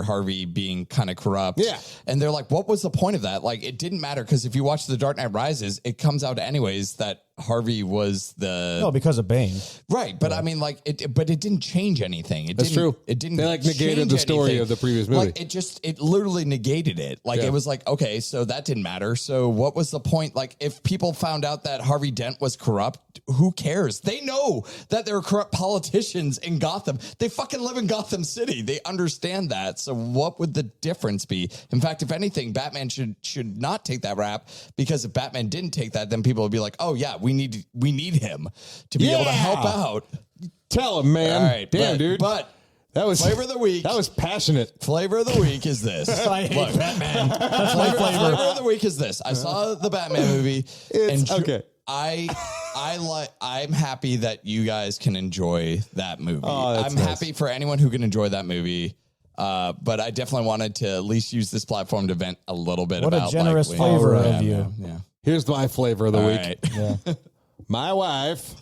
Harvey being kind of corrupt. Yeah. And they're like, what was the point of that? Like, it didn't matter because if you watch The Dark Knight Rises, it comes out anyways that Harvey was because of Bane. right. But I mean, like, it didn't change anything. That's true. It didn't. They like negated change the story anything. of the previous movie. Like, it literally negated it. Like, it was like, okay, so that didn't matter. So what was the point? Like, if people found out that Harvey Dent was corrupt, who cares? They know that there are corrupt politicians in Gotham. They fucking live in Gotham City. They understand that. So what would the difference be? In fact, if anything, Batman should not take that rap, because if Batman didn't take that, then people would be like, oh yeah, we need him to be able to help out. Tell him, man. All right, Damn, dude. But that was flavor of the week. That was passionate. Flavor of the week is this. I hate Batman. That's my Flavor flavor. of the week is this. I saw the Batman movie. Okay. I'm happy that you guys can enjoy that movie. Oh, I'm nice. happy for anyone who can enjoy that movie. But I definitely wanted to at least use this platform to vent a little bit What about a generous like, flavor yeah, of you. Yeah. Here's my flavor of the All week. right. Yeah. My wife.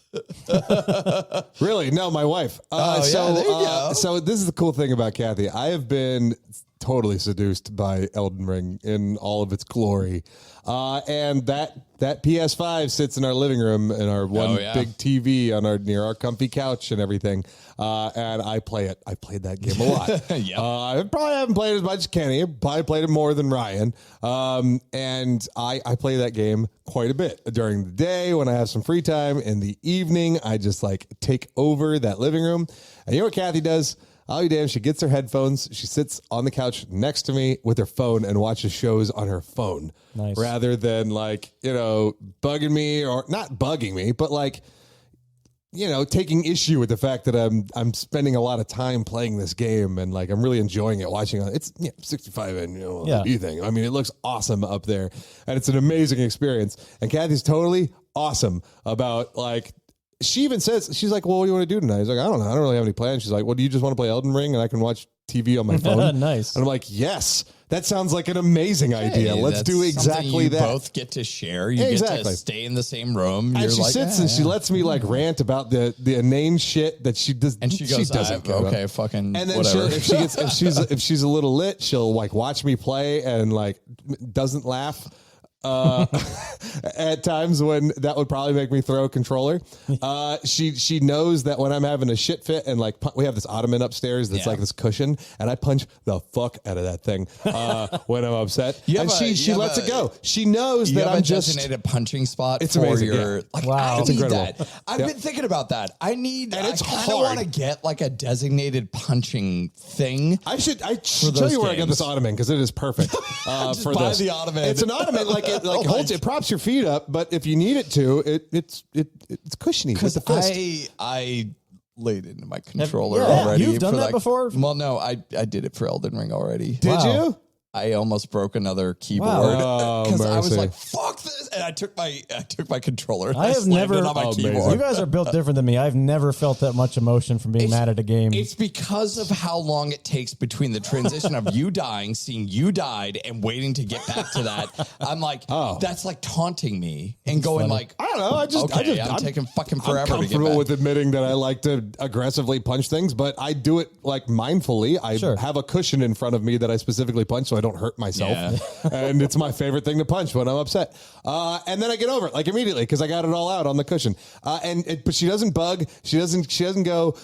Really? No, my wife. there you go. So this is the cool thing about Kathy. I have been totally seduced by Elden Ring in all of its glory. And that PS5 sits in our living room in our one big TV on near our comfy couch and everything. And I play it. I played that game a lot. Yep. I probably haven't played as much as Kenny. Probably played it more than Ryan. And I play that game quite a bit during the day when I have some free time. In the evening, I just like take over that living room. And you know what Kathy does? I'll be damned. She gets her headphones. She sits on the couch next to me with her phone and watches shows on her phone. Nice. Rather than like, bugging me, or not bugging me, but like, taking issue with the fact that I'm spending a lot of time playing this game and like I'm really enjoying it, watching it. It's 65 and thing. I mean, it looks awesome up there, and it's an amazing experience. And Kathy's totally awesome about like. She even says, she's like, well, what do you want to do tonight? He's like, I don't know. I don't really have any plans. She's like, well, do you just want to play Elden Ring and I can watch TV on my phone? Nice. And I'm like, yes, that sounds like an amazing idea. Hey, Let's do that's exactly something you that. both get to share. You get to stay in the same room. And she sits and she lets me like rant about the inane shit that she does. And she goes, doesn't care okay, about. fucking And then whatever. if she's a little lit, she'll like watch me play and like doesn't laugh. At times when that would probably make me throw a controller. She knows that when I'm having a shit fit and like we have this ottoman upstairs that's like this cushion, and I punch the fuck out of that thing when I'm upset. And she lets it go. She knows that I'm just designated punching spot. It's for amazing, your like. Wow. I It's need incredible. that. I've been thinking about that. I kind it's of hard. want to get like a designated punching thing. I should tell those you where I got games. this ottoman because it is perfect Just for buy this. the ottoman. It's an ottoman like it holds it props your feet up, but if you need it to, it's cushiony with the fist. I laid into my controller yeah, already. you've done for that before? Well, no, I did it for Elden Ring already. Did Wow. you? I almost broke another keyboard Wow. because I was mercy. like, "Fuck this!" And I took my controller. And I have slammed never. it on my amazing. keyboard. You guys are built different than me. I've never felt that much emotion from being mad at a game. It's because of how long it takes between the transition of you dying, seeing you died, and waiting to get back to that. I'm like, that's like taunting me and going like, I don't know. I'm taking fucking forever I'm to get comfortable back. with admitting that I like to aggressively punch things, but I do it like mindfully. I have a cushion in front of me that I specifically punch so I don't hurt myself. Yeah. And it's my favorite thing to punch when I'm upset. And then I get over it like immediately because I got it all out on the cushion. But she doesn't bug. She doesn't go,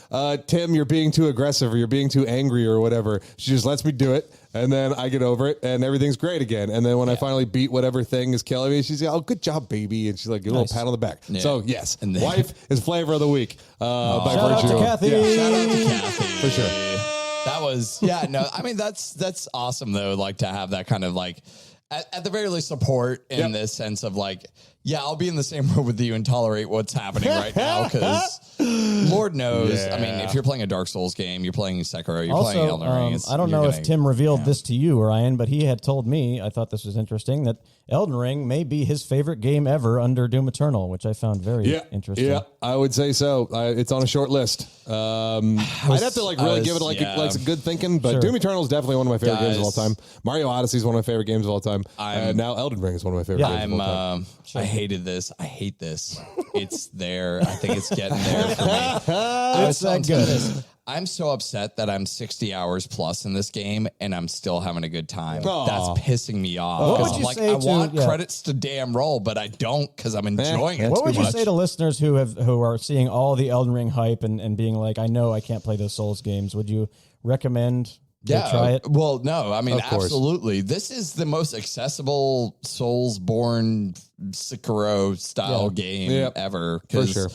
Tim, you're being too aggressive or you're being too angry or whatever. She just lets me do it. And then I get over it and everything's great again. And then when I finally beat whatever thing is killing me, she's like, oh, good job, baby. And she's like, give a little pat on the back. Yeah. So yes, And then- wife is flavor of the week. By Shout out virtue to of- Kathy. Yeah. Shout out to Kathy. For sure. That was, I mean, that's awesome though. Like to have that kind of like, at the very least support in the sense of like, Yeah, I'll be in the same room with you and tolerate what's happening right now because Lord knows. I mean, if you're playing a Dark Souls game, you're playing Sekiro, you're playing Elden Ring. I don't know if Tim revealed this to you, Ryan, but he had told me, I thought this was interesting, that Elden Ring may be his favorite game ever under Doom Eternal, which I found very interesting. Yeah, I would say so. It's on a short list. I'd have to really give it like some good thinking, but Doom Eternal is definitely one of my favorite games of all time. Mario Odyssey is one of my favorite games of all time. Now Elden Ring is one of my favorite games of all time. I hated this. I hate this. It's there. I think it's getting there for me. It's that good. I'm so upset that I'm 60 hours plus in this game and I'm still having a good time. Aww. That's pissing me off. What Because would I'm you like, say I want to- credits to damn roll, but I don't because I'm enjoying it. What too would you much. say to listeners who are seeing all the Elden Ring hype and being like, I know I can't play those Souls games? Would you recommend they try it? Well, no, I mean, Of course. absolutely. This is the most accessible Souls-born Sekiro style game ever. For sure.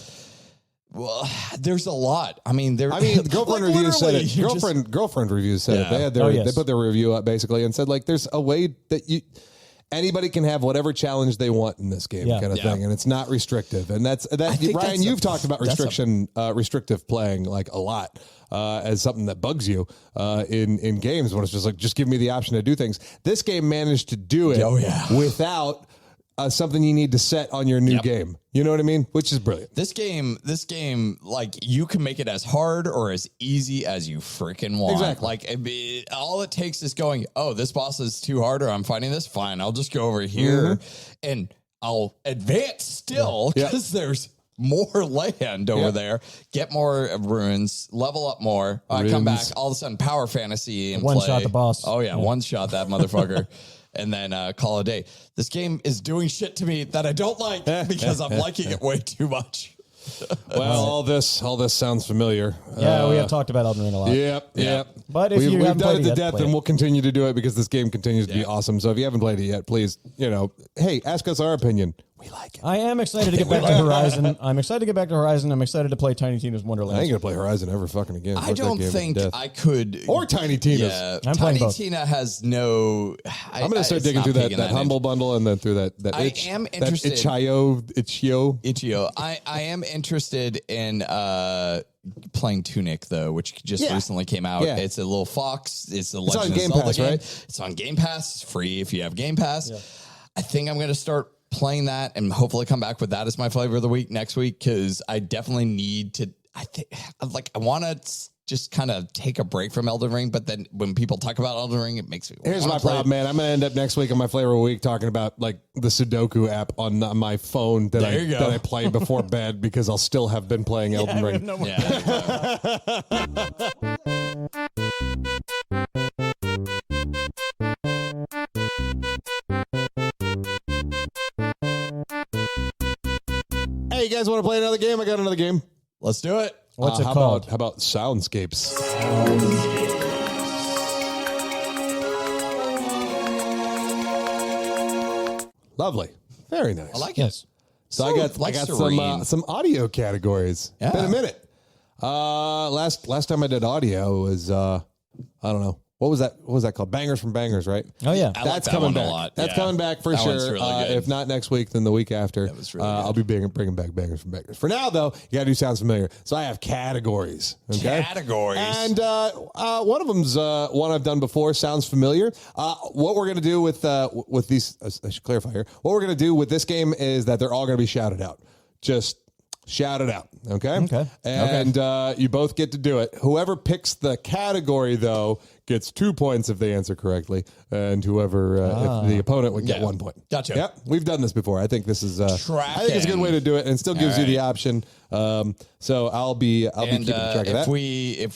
Well, there's a lot. I mean, girlfriend reviews said it. Girlfriend reviews said it. They had they put their review up basically and said like, there's a way that anybody can have whatever challenge they want in this game, kind of thing, and it's not restrictive. And that's Ryan. You've talked about restrictive playing like a lot as something that bugs you in games when it's just like, just give me the option to do things. This game managed to do it without something you need to set on your new game. You know what I mean? Which is brilliant. This game, like you can make it as hard or as easy as you freaking want. Exactly. Like all it takes is going, oh, this boss is too hard or I'm fighting this. Fine. I'll just go over here and I'll advance still because there's more land over there, get more runes, level up more. I come back, all of a sudden power fantasy and One shot the boss. Oh yeah, one shot that motherfucker. And then call it a day. This game is doing shit to me that I don't like because I'm liking it way too much. Well, all this sounds familiar. Yeah, we have talked about Elden Ring a lot. Yep. But if we've haven't done played it to yet, death, play and it. we'll continue to do it because this game continues to be awesome. So if you haven't played it yet, please, hey, ask us our opinion. We like it. I am excited to get back to Horizon. I'm excited to play Tiny Tina's Wonderland. I ain't gonna play Horizon ever fucking again. I Fuck that don't game to think death. I could. Or Tiny Tina's. Yeah, I'm playing Tiny both. Tina has no. I'm gonna start digging through that Humble bundle and then through that itch. I am interested. Itch.io. I am interested in playing Tunic though, which just recently came out. Yeah. It's a little fox. It's a It's on Legend of Game Zelda Pass, game. right? It's on Game Pass. It's free if you have Game Pass. I think I'm gonna start playing that and hopefully come back with that as my flavor of the week next week because I definitely need to. I want to just kind of take a break from Elden Ring, but then when people talk about Elden Ring, it makes me. Here's my problem, man. I'm gonna end up next week on my flavor of the week talking about like the Sudoku app on my phone that I play before bed because I'll still have been playing Elden Ring. Hey, you guys want to play another game? I got another game. Let's do it. What's it called? How about Soundscapes? Lovely. Very nice. I like Yes. So I got some audio categories. Yeah. Been a minute. Last time I did audio was I don't know. What was that called? Bangers from Bangers, right? Oh yeah. I like That's that coming one back. a lot. That's Yeah. coming back for That one's sure. really good. If not next week, then the week after. That was really good. I'll be bringing back Bangers from Bangers. For now, though, you got to do Sounds Familiar. So I have categories. Okay? Categories. And one of them's one I've done before. Sounds familiar. What we're gonna do with these, I should clarify here. What we're gonna do with this game is that they're all gonna be shouted out. Just shout it out, okay? Okay. And you both get to do it. Whoever picks the category, though, gets 2 points if they answer correctly, and whoever, if the opponent would get 1 point. Gotcha. Yep, we've done this before. I think this is, I think it's a good way to do it, and it still gives you the option. So I'll be keeping track of that.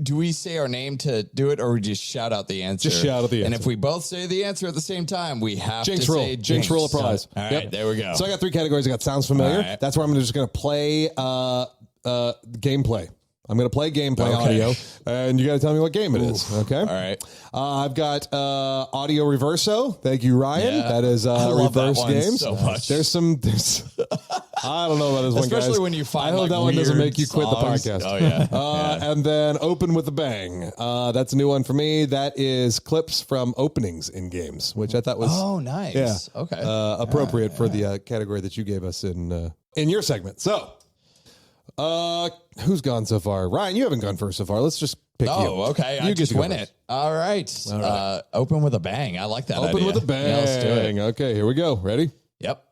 Do we say our name to do it, or we just shout out the answer? Just shout out the And answer. if we both say the answer at the same time, we have Jinx to roll. say Jinx roll applies. All right, there we go. So I got 3 categories. I got Sounds Familiar. All right. That's where I'm just going to play gameplay. I'm going to play gameplay audio, and you got to tell me what game it is. Okay. All right. I've got audio reverso. Thank you, Ryan. Yeah. That is reverse games. So much. There's I don't know about this one, guys. Especially when you find I hope that one doesn't make you quit the songs. podcast. Oh, yeah. And then Open with a Bang. That's a new one for me. That is clips from openings in games, which I thought was nice. Yeah, Okay. appropriate for the category that you gave us in your segment. So, who's gone so far? Ryan, you haven't gone first so far. Let's just pick you. Oh, okay. I just win it. All right. Open with a bang. I like that Open idea. with a bang. Yeah, let's do it. Okay, here we go. Ready? Yep.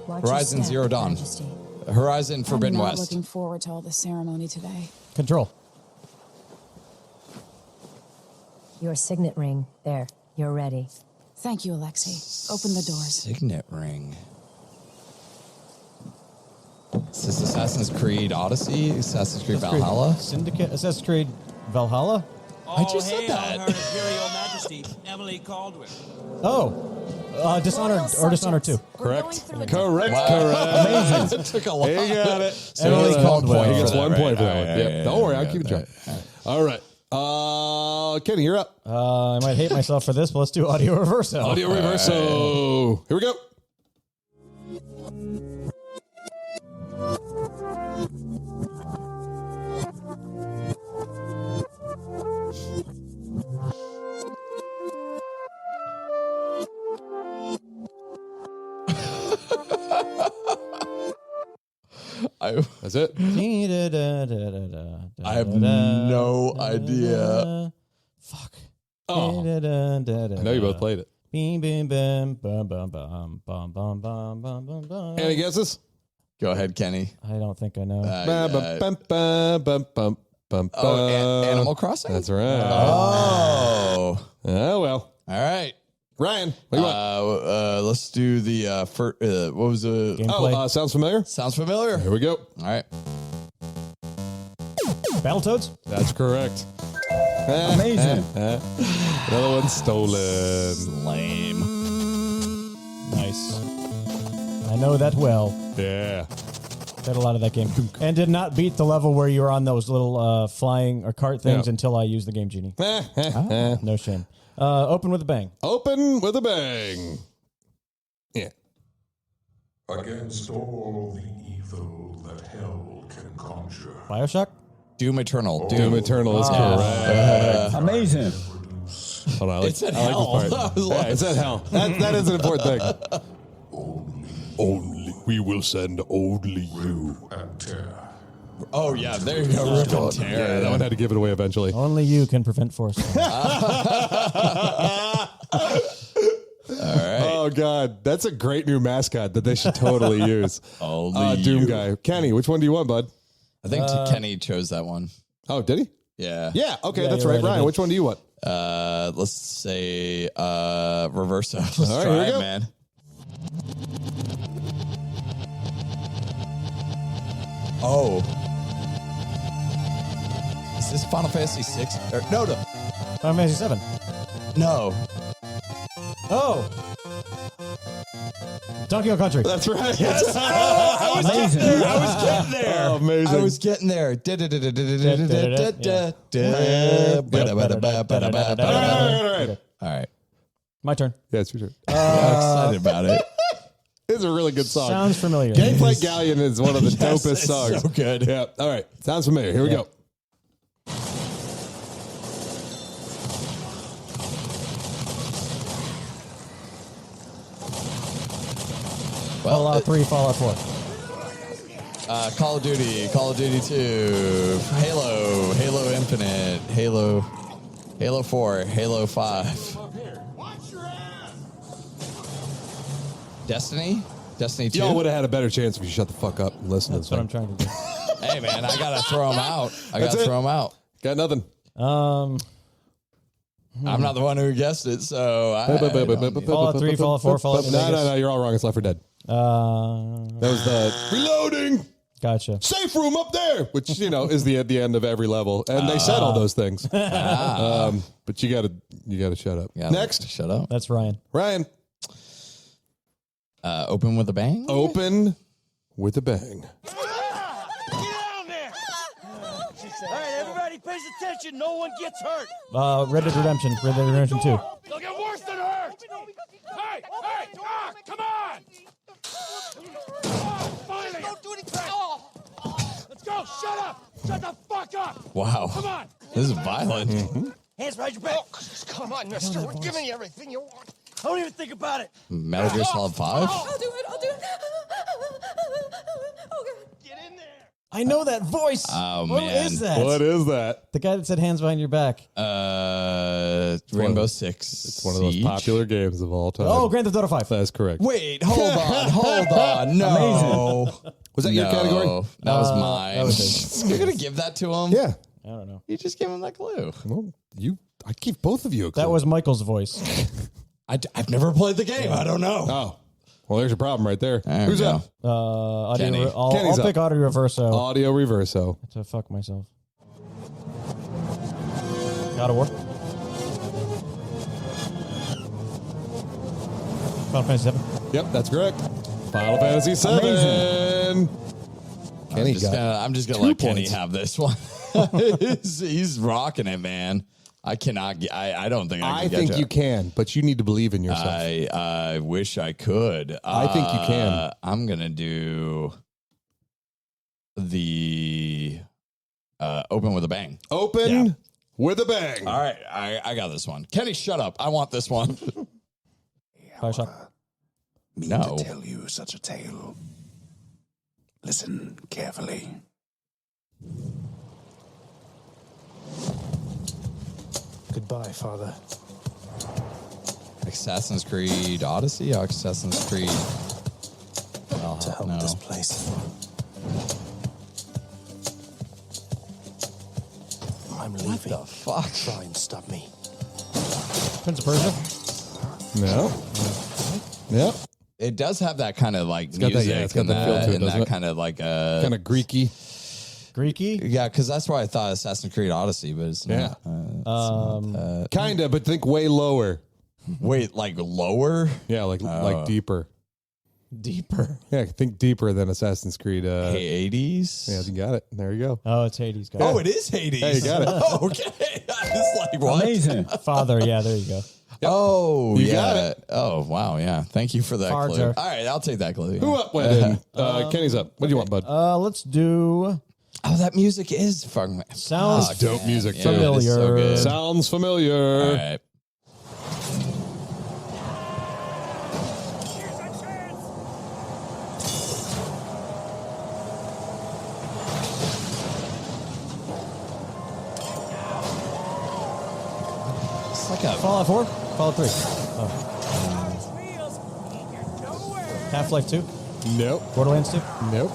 Horizon Zero Dawn. Horizon Forbidden I'm not West. looking forward to all the ceremony today. Control. Your signet ring. There. You're ready. Thank you, Alexei. Open the doors. Signet ring. Is this Assassin's Creed Odyssey? Assassin's Creed Valhalla? Syndicate. Assassin's Creed Valhalla. I just said that. Her Imperial Majesty, Emily Caldwell. Oh, Dishonored or Dishonored 2. Correct. Correct. Amazing. It took a lot. You got it. So Emily he gets Caldwell. He gets 1 point for that All one. right, Yep. yeah, Don't worry, I'll yeah, keep it yeah, track. All right. Kenny, you're up. I might hate myself for this, but let's do audio reverso. Audio reverso. Here we go. That's it. I have no idea. Fuck. Oh. I know you both played it. Bing, bing, bam, bum, bum, bum, bum, bum, bum, bum, bum, bum. Any guesses? Go ahead, Kenny. I don't think I know. Animal Crossing? That's right. Oh. Oh, well. All right. Ryan, what do you want? Let's do the first, what was the Gameplay. Sounds familiar? sounds familiar? Here we go. All right. Battletoads? That's correct. Amazing. Another one stolen. Lame. Nice. I know that well. Yeah. Played a lot of that game. And did not beat the level where you were on those little flying or cart things Yeah. until I used the Game Genie. No shame. Open with a bang. Open with a bang. Yeah. Against all the evil that hell can conjure. Bioshock? Doom Eternal. Doom Eternal is correct. Amazing. Hold on, It said I like hell. this part. I was Yeah, like- it said hell. That is an important thing. Only we will send only you. And tear. Oh, yeah. There you go. Rip and tear. Yeah, that one had to give it away eventually. Only you can prevent force. Oh God, that's a great new mascot that they should totally use. Only Doom you. guy. Kenny, which one do you want, bud? I think Kenny chose that one. Oh, did he? Yeah. Yeah. Okay, Yeah, that's you're right. right, I Ryan, did. which one do you want? Let's say Reverso. Let's All right, try here we it, go. man. Oh. Is this Final Fantasy 6? No. Final Fantasy 7. No. Oh. Donkey Kong Country. That's right. Amazing. I was getting there. Oh, amazing. I was getting there. All right. All right. My turn. Yeah, it's your turn. I'm excited about it. It's a really good song. Sounds familiar. Gameplay Galleon is one of the Yes, dopest it's songs. so good. Yeah. All right. Sounds familiar. Here we go. Fallout 3, Fallout 4. Call of Duty 2, Halo Infinite, Halo 4, Halo 5. Destiny 2. Y'all would have had a better chance if you shut the fuck up and listen That's to what the I'm song. trying to do. Hey man, I gotta throw them out. That's it. Got nothing. I'm not the one who guessed it, so Fallout 3, Fallout 4, Fallout New Vegas. No, you're all wrong. It's Left 4 Dead. That was the reloading Gotcha. safe room up there, which is at the end of every level, and they said all those things. But you gotta shut up. Yeah, Next, shut up. That's Ryan. Ryan. Open with a bang? Open with a bang. Get down there! All right, everybody pays attention. No one gets hurt. Red Dead Redemption. Red Dead Redemption 2. They'll get worse than hurt. Hey, come on! Oh, finally! Don't do anything. Let's go. Shut up. Shut the fuck up. Wow. Come on. This is violent. Hands behind your back. Come on, mister. We're giving you everything you want. Don't even think about it. Metal Gear Solid 5? I'll do it. Oh, God. Get in there. I know that voice. Oh, What man. is that? What is that? The guy that said hands behind your back. Rainbow Six. It's one of those popular games of all time. Oh, Grand Theft Auto 5. That's correct. Wait, hold on. No. Amazing. Was that your category? That was mine. that was You're going to give that to him? Yeah. I don't know. You just gave him that clue. Well, I give both of you a clue. That was Michael's voice. I've never played the game. I don't know. Oh. Well, there's your problem right there. There Who's we go. up? Audio. Kenny. I'll Kenny's pick up. audio reverso Audio reverso. to fuck myself. God of War. Final Fantasy 7. Yep, that's correct. Final Fantasy 7. Amazing. Kenny I'm just gonna 2 let Kenny points. have this one. he's rocking it, man. I cannot get. I don't think I I can think get you can, but you need to believe in yourself. I wish I could. I think you can. I'm gonna do the open with a bang. Open with a bang. All right, I got this one. Kenny, shut up. I want this one. Bioshock. No. To tell you such a tale. Listen carefully. Goodbye, Father. Assassin's Creed Odyssey. Assassin's Creed. Oh, To help no. this place. I'm leaving. What the fuck? Try and stop me. Prince of Persia. No. Yep. It does have that kind of like got that- music yeah, it's got and that feel to it, and doesn't that it? kind of like Kind of Greeky. Greeky. yeah, because that's why I thought Assassin's Creed Odyssey, but it's Yeah. not. Kind of, but think way lower. Wait, like lower? Yeah, like deeper. Deeper. Yeah, think deeper than Assassin's Creed. Hades? Yeah, you got it. There you go. Oh, it's Hades. Guys. Oh, it is Hades. Hey, you got it. Oh, okay. I was like, what? Amazing. Father. Yeah, there you go. Oh, You yeah. got it. Oh, wow. Yeah. Thank you for that Fards clue. are- All right, I'll take that clue. yeah. Who up went in? Kenny's up. What do you want, bud? Let's do Oh, that music is fucking Sounds fuck, dope man. music, Yeah, too. it is so Familiar. good. Sounds familiar. All right. It's like a Fallout 4. Fallout 3. Oh. Half-Life 2. Nope. Borderlands 2. Nope.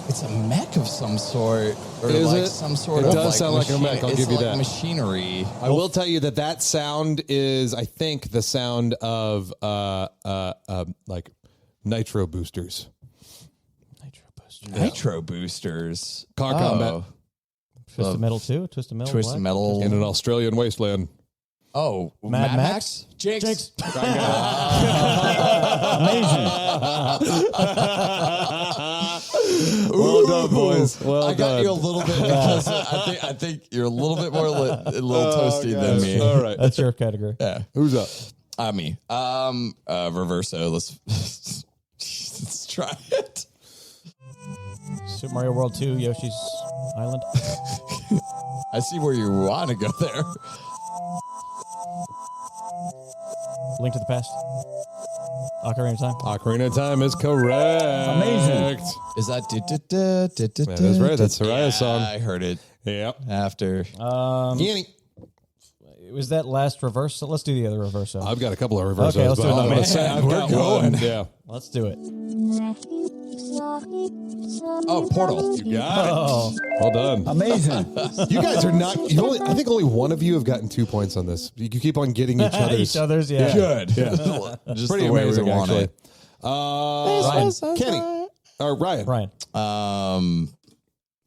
It's a mech of some sort, or Is like it? some sort It of does like sound like a mech, I'll it's give you like that. machinery. I will tell you that sound is, I think, the sound of like nitro boosters, Nitro boosters, car combat Twisted Metal 2. Twisted Metal. Twisted what? Metal. in an Australian wasteland. Oh, Mad Max? Jinx. Amazing. Well done, boys. Well I got done. you a little bit because I think you're a little bit more a little toasty than me. All right. That's your category. Yeah, Who's up? me. Reverso. Let's try it. Super Mario World 2. Yoshi's Island. I see where you want to go there. Link to the Past. Ocarina of Time. Ocarina of Time is correct. Amazing. Is that? That is right. That's Soraya's song. I heard it Yep. after. Kenny. Was that last reverse? Let's do the other reverso. I've got a couple of reversos. Okay, let's do but it. I'm gonna Man, say I've got going. one. Yeah. Let's do it. Oh, Portal. You got Oh, it. Well done. Amazing. You guys are not. I think only one of you have gotten 2 points on this. You keep on getting each other's. each other's. Yeah. Good. Yeah. Just Pretty the way amazing, we want actually. it. Kenny. Or Ryan. Ryan.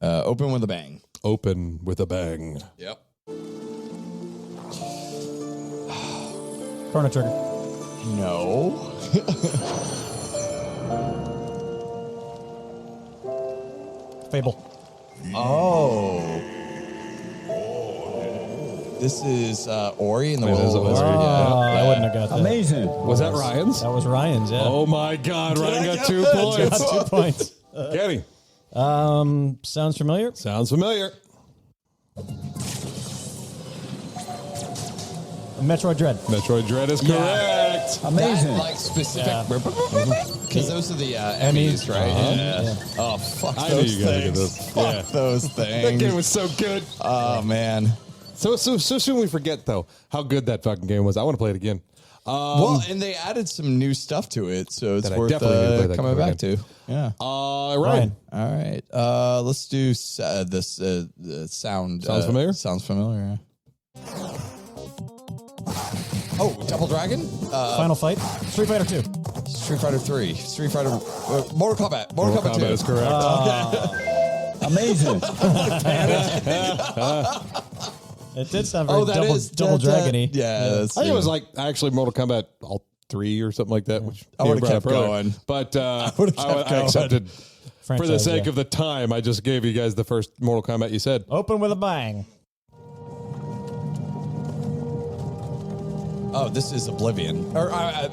Open with a bang. Open with a bang. Yep. Chrono Trigger. No. Fable. Oh. This is Ori and the It Will is of the Wisp. Ori, I wouldn't have got that. Amazing. Was that Ryan's? That was Ryan's, yeah. Oh my God, Ryan got 2 Got points. 2 points. Kenny. Sounds familiar? Sounds familiar. Metroid Dread. Metroid Dread is correct. Amazing. That, like specific. Yeah. Because those are the Emmys, right? Yeah. Oh, fuck I knew those you gotta get things. this. Fuck Yeah. those That things. game was so good. Oh, man. So soon we forget, though, how good that fucking game was. I want to play it again. Well, and they added some new stuff to it, so it's That I worth definitely need to play that coming game back to. Yeah. Ryan. All right. Let's do this the sound. Sounds familiar? Sounds familiar. Oh, Double Dragon? Final Fight. Street Fighter 2. Street Fighter 3. Street Fighter... Mortal Kombat. Mortal Kombat 2. is correct. Amazing. It did sound very that double, is double dragon-y. Yeah. That's, I think it was like actually Mortal Kombat all 3 or something like that, which I you would've brought kept up earlier. going. But would've kept I accepted for the Franchise, sake yeah. of the time. I just gave you guys the first Mortal Kombat you said. Open with a bang. Oh, this is Oblivion. Or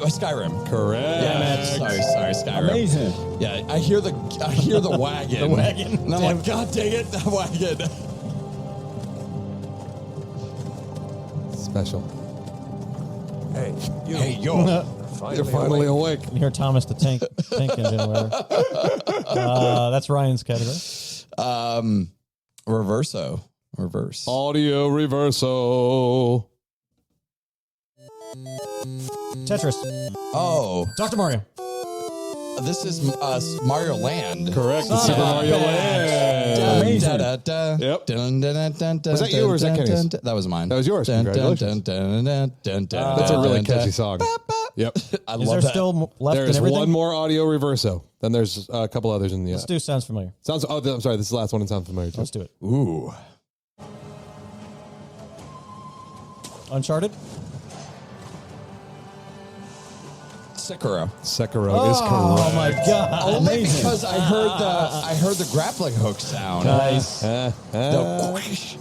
Skyrim. Correct. Yeah, sorry, Skyrim. Amazing. Yeah, I hear the wagon. The wagon. And I'm like, God dang it, the wagon. Special. Hey, you. Hey, yo. You're finally awake. You hear Thomas the Tank Engine or whatever. That's Ryan's category. Reverso. Reverse. Audio reverso. Tetris. Oh, Dr. Mario. this is Mario Land. Correct. It's Super Mario Land. Amazing. Yep. Was that you or was that Kenny's? That was mine. That was yours. Congratulations. That's a really catchy song. Yep. I Is love there that. still left in There's everything? one more audio reverso. Then there's a couple others in the. Let's do Sounds Familiar. Sounds. Oh, I'm sorry. This is the last one. It sounds familiar too. Let's do it. Ooh. Uncharted. Sekiro. Sekiro is correct. Oh my god. Only because I heard the grappling hook sound. Nice. The whoosh.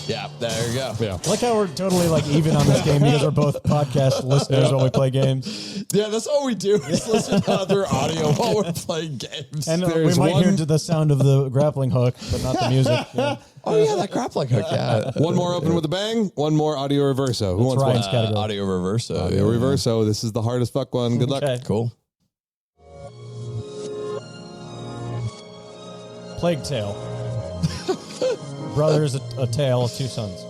Yeah, there you go. Yeah. I like how we're totally like even on this game because we're both podcast listeners when we play games. Yeah, that's all we do is listen to other audio while we're playing games. And we There's might hear one- the sound of the grappling hook, but not the music. Yeah. Oh yeah, that grappling hook. Yeah. One more open with a bang. One more audio reverso. Who wants Ryan's one? category. Audio reverse. Audio reverso. This is the hardest fuck one. Good luck. Okay. Cool. Plague Tale. Brothers, a tale of two sons.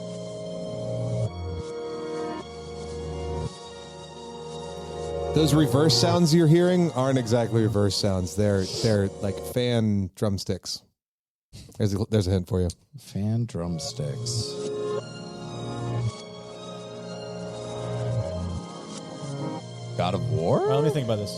Those reverse sounds you're hearing aren't exactly reverse sounds. They're like fan drumsticks. There's a hint for you. Fan drumsticks. God of War? Well, let me think about this.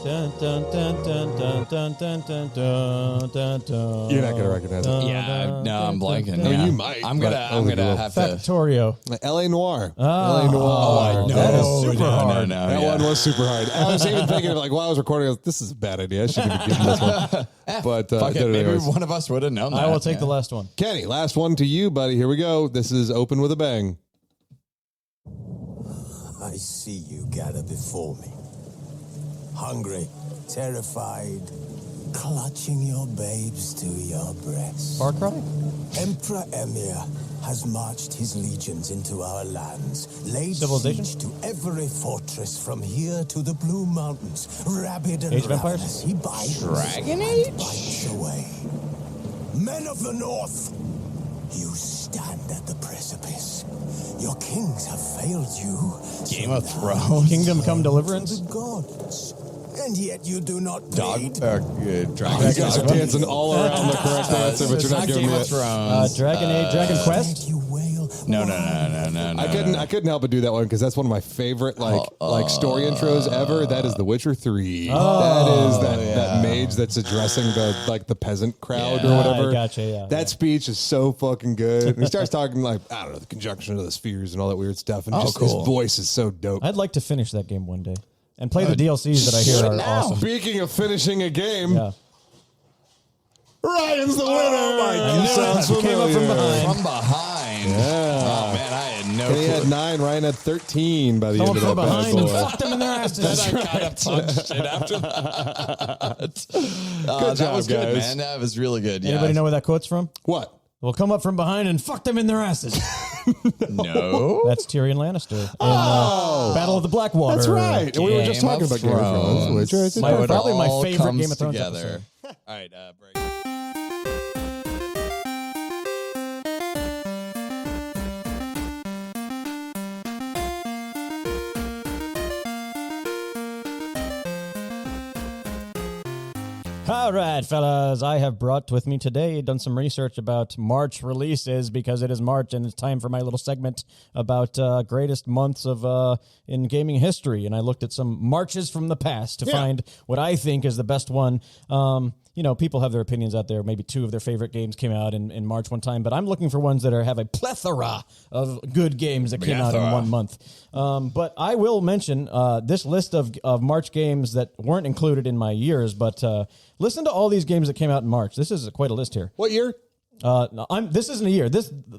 Dun, dun, dun, dun, dun, dun, dun, dun, dun, dun, dun. You're not gonna recognize it. Yeah, no, I'm blanking. No, yeah. you might, I'm but gonna have to. Factorio. L.A. Noir. Ah. L.A. Noir. Oh, That is super hard. No, That yeah. one was super hard. I was even thinking of like while I was recording, I was, this is a bad idea. I shouldn't even give this one. But Fuck I it, did it maybe anyways. one of us would have known that. I will take yeah. the last one. Kenny, last one to you, buddy. Here we go. This is open with a bang. I see you gather before me. Hungry, terrified, clutching your babes to your breast. Far Cry? Emperor Emir has marched his legions into our lands, laid Civilization? siege to every fortress from here to the Blue Mountains. Rabid and Age of Empires? ravenous, he bites Dragon and Age? bites away. Men of the North, you stand at the precipice. Your kings have failed you. Game of Thrones. Kingdom Come To Deliverance? the gods. And yet you do not Dog. pay. Dragon. You guys are dancing all around the correct answer, but It's you're not giving Game me of it. Thrones. Dragon Age, Dragon Quest? You wail No. I couldn't help but do that one because that's one of my favorite like story intros ever. That is The Witcher 3. That is that mage that's addressing the peasant crowd or whatever. Gotcha. Yeah, that speech is so fucking good. And he starts talking like I don't know the conjunction of the spheres and all that weird stuff. And just his voice is so dope. I'd like to finish that game one day and play the DLCs that I hear are awesome. Speaking of finishing a game. Yeah. Ryan's the winner. Oh my God. Sounds Came up from behind. From behind. Yeah. Oh, man, I had no And he clue. had 9. Ryan had 13 by the end of From that bad behind and boy. fucked them in their asses. I kind of punched it after that. That job, was good, guys. man. That was really good. Yeah. Anybody know where that quote's from? What? We'll come up from behind and fuck them in their asses. No. That's Tyrion Lannister in Battle of the Blackwater. That's right. And we were just Game talking of about Game of Thrones. Witcher. So My- it probably my all favorite comes Game of Thrones together. episode. All right, break. All right, fellas, I have brought with me today, done some research about March releases because it is March and it's time for my little segment about greatest months of in gaming history. And I looked at some Marches from the past to find what I think is the best one. You know, people have their opinions out there. Maybe 2 of their favorite games came out in March one time, but I'm looking for ones that have a plethora of good games that came out in 1 month. But I will mention this list of March games that weren't included in my years, but listen to all these games that came out in March. This is quite a list here. What year? No, this isn't a year.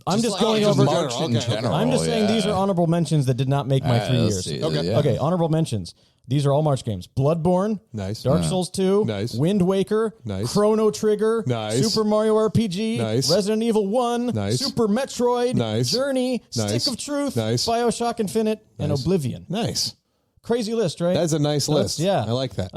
I'm just going over March in general. I'm just saying these are honorable mentions that did not make my 3 let's years. see. Okay. Yeah. Okay, honorable mentions. These are all March games. Bloodborne, Nice. Dark Souls 2, Nice. Wind Waker, Nice. Chrono Trigger, Nice. Super Mario RPG, Nice. Resident Evil 1, Nice. Super Metroid, Nice. Journey, Nice. Stick of Truth, Nice. BioShock Infinite, and Nice. Oblivion. Nice. Crazy list, right? That's a nice list. Yeah. I like that.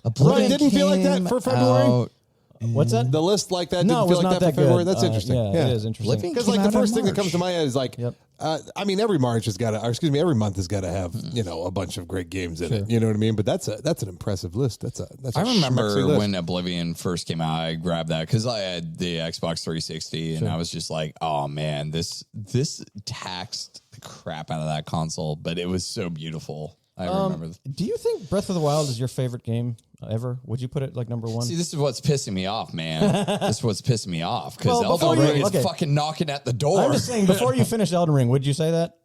Oblivion It didn't feel like that for February? out- What's that? The list like that No, didn't it feel was like not that that for February. good. That's interesting. Yeah, it is interesting. Oblivion Because came like the out in first thing that March. comes to my head is like, Yep. I mean, every March has got to, or excuse me, every month has got to have a bunch of great games in it. You know what I mean? But that's an impressive list. That's a I schmucksy remember list. when Oblivion first came out, I grabbed that because I had the Xbox 360 and I was just like, oh man, this taxed the crap out of that console, but it was so beautiful. I remember. Do you think Breath of the Wild is your favorite game ever? Would you put it like number 1? See, this is what's pissing me off, man. This is what's pissing me off because Well, before Elden Ring you- is okay. fucking knocking at the door. I'm just saying, before you finish Elden Ring, would you say that?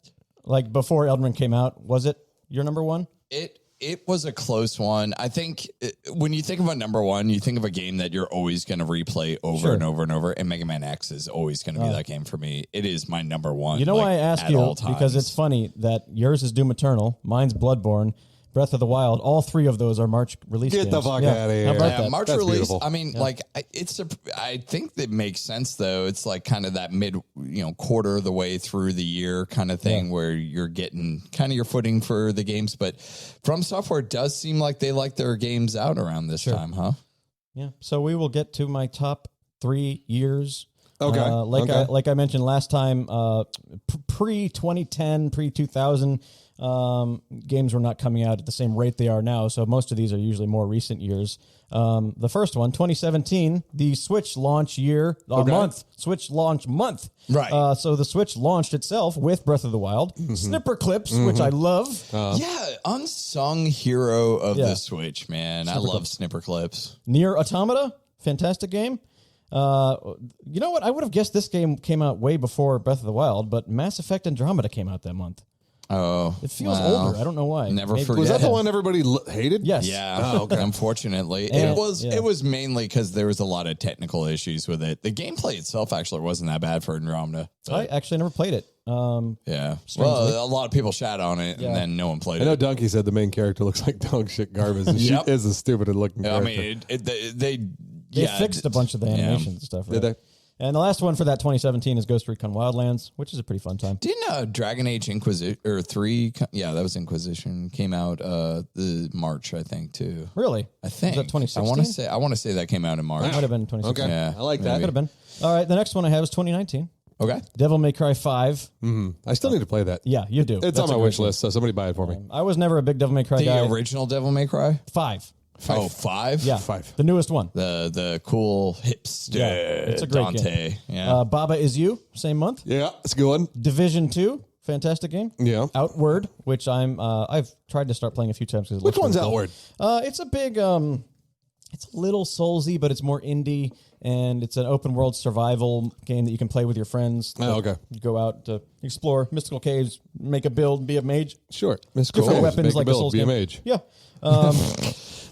Like before Elden Ring came out, was it your number 1? It was a close one. I think when you think about number 1, you think of a game that you're always going to replay over and over and over. And Mega Man X is always going to be that game for me. It is my number 1. You know why I ask at you? all times. Because it's funny that yours is Doom Eternal, mine's Bloodborne, Breath of the Wild. All 3 of those are March release Get games. the fuck Yeah. outta here. How about Yeah, that? March That's release. beautiful. I mean, I think that makes sense though. It's like kind of that mid, quarter of the way through the year kind of thing where you're getting kind of your footing for the games. But From Software does seem like they like their games out around this time, huh? Yeah. So we will get to my top 3 years. Okay. Like I mentioned last time, pre 2010, pre 2000, games were not coming out at the same rate they are now. So most of these are usually more recent years. The first one, 2017, the Switch launch year, month, Switch launch month. Right. So the Switch launched itself with Breath of the Wild, Snipper Clips, which I love. Yeah, unsung hero of the Switch, man. I love Snipper Clips. Nier Automata, fantastic game. You know what? I would have guessed this game came out way before Breath of the Wild, but Mass Effect Andromeda came out that month. Oh, It feels older. I don't know why. Never Maybe- forget. Was that the one everybody hated? Yes. Yeah. Unfortunately, And- it was mainly because there was a lot of technical issues with it. The gameplay itself actually wasn't that bad for Andromeda. I actually never played it. Yeah. Well, a lot of people shat on it, and then no one played I know it. Donkey said the main character looks like dog shit garbage. And Yep. She is a stupid looking I character. mean, They fixed a bunch of the animations and stuff, right? Did they? And the last one for that 2017 is Ghost Recon Wildlands, which is a pretty fun time. Didn't Dragon Age Inquisition or 3? Yeah, that was Inquisition. Came out the March, I think, too. Really? I think Was that 2016? I want to say that came out in March. Might have been 2016. Okay. Yeah, I like that. Could have been. All right, the next one I have is 2019. Okay. Devil May Cry 5. I still need to play that. Yeah, you do. It's That's on a my great wish game. list, so somebody buy it for me. I was never a big Devil May Cry The guy. original Devil May Cry. 5. Oh, 5? Yeah, 5. The newest one. The cool hipster It's a great Dante. game. Yeah. Baba Is You, same month. Yeah, it's a good one. Division 2, fantastic game. Yeah. Outward, which I've tried to start playing a few times. Which one's Outward? It's a big, it's a little soulsy, but it's more indie, and it's an open world survival game that you can play with your friends. Oh, okay. You go out to explore mystical caves, make a build, be a mage. Sure. Mystical Different Caves, weapons make a like a build, Souls be game. a mage. Yeah.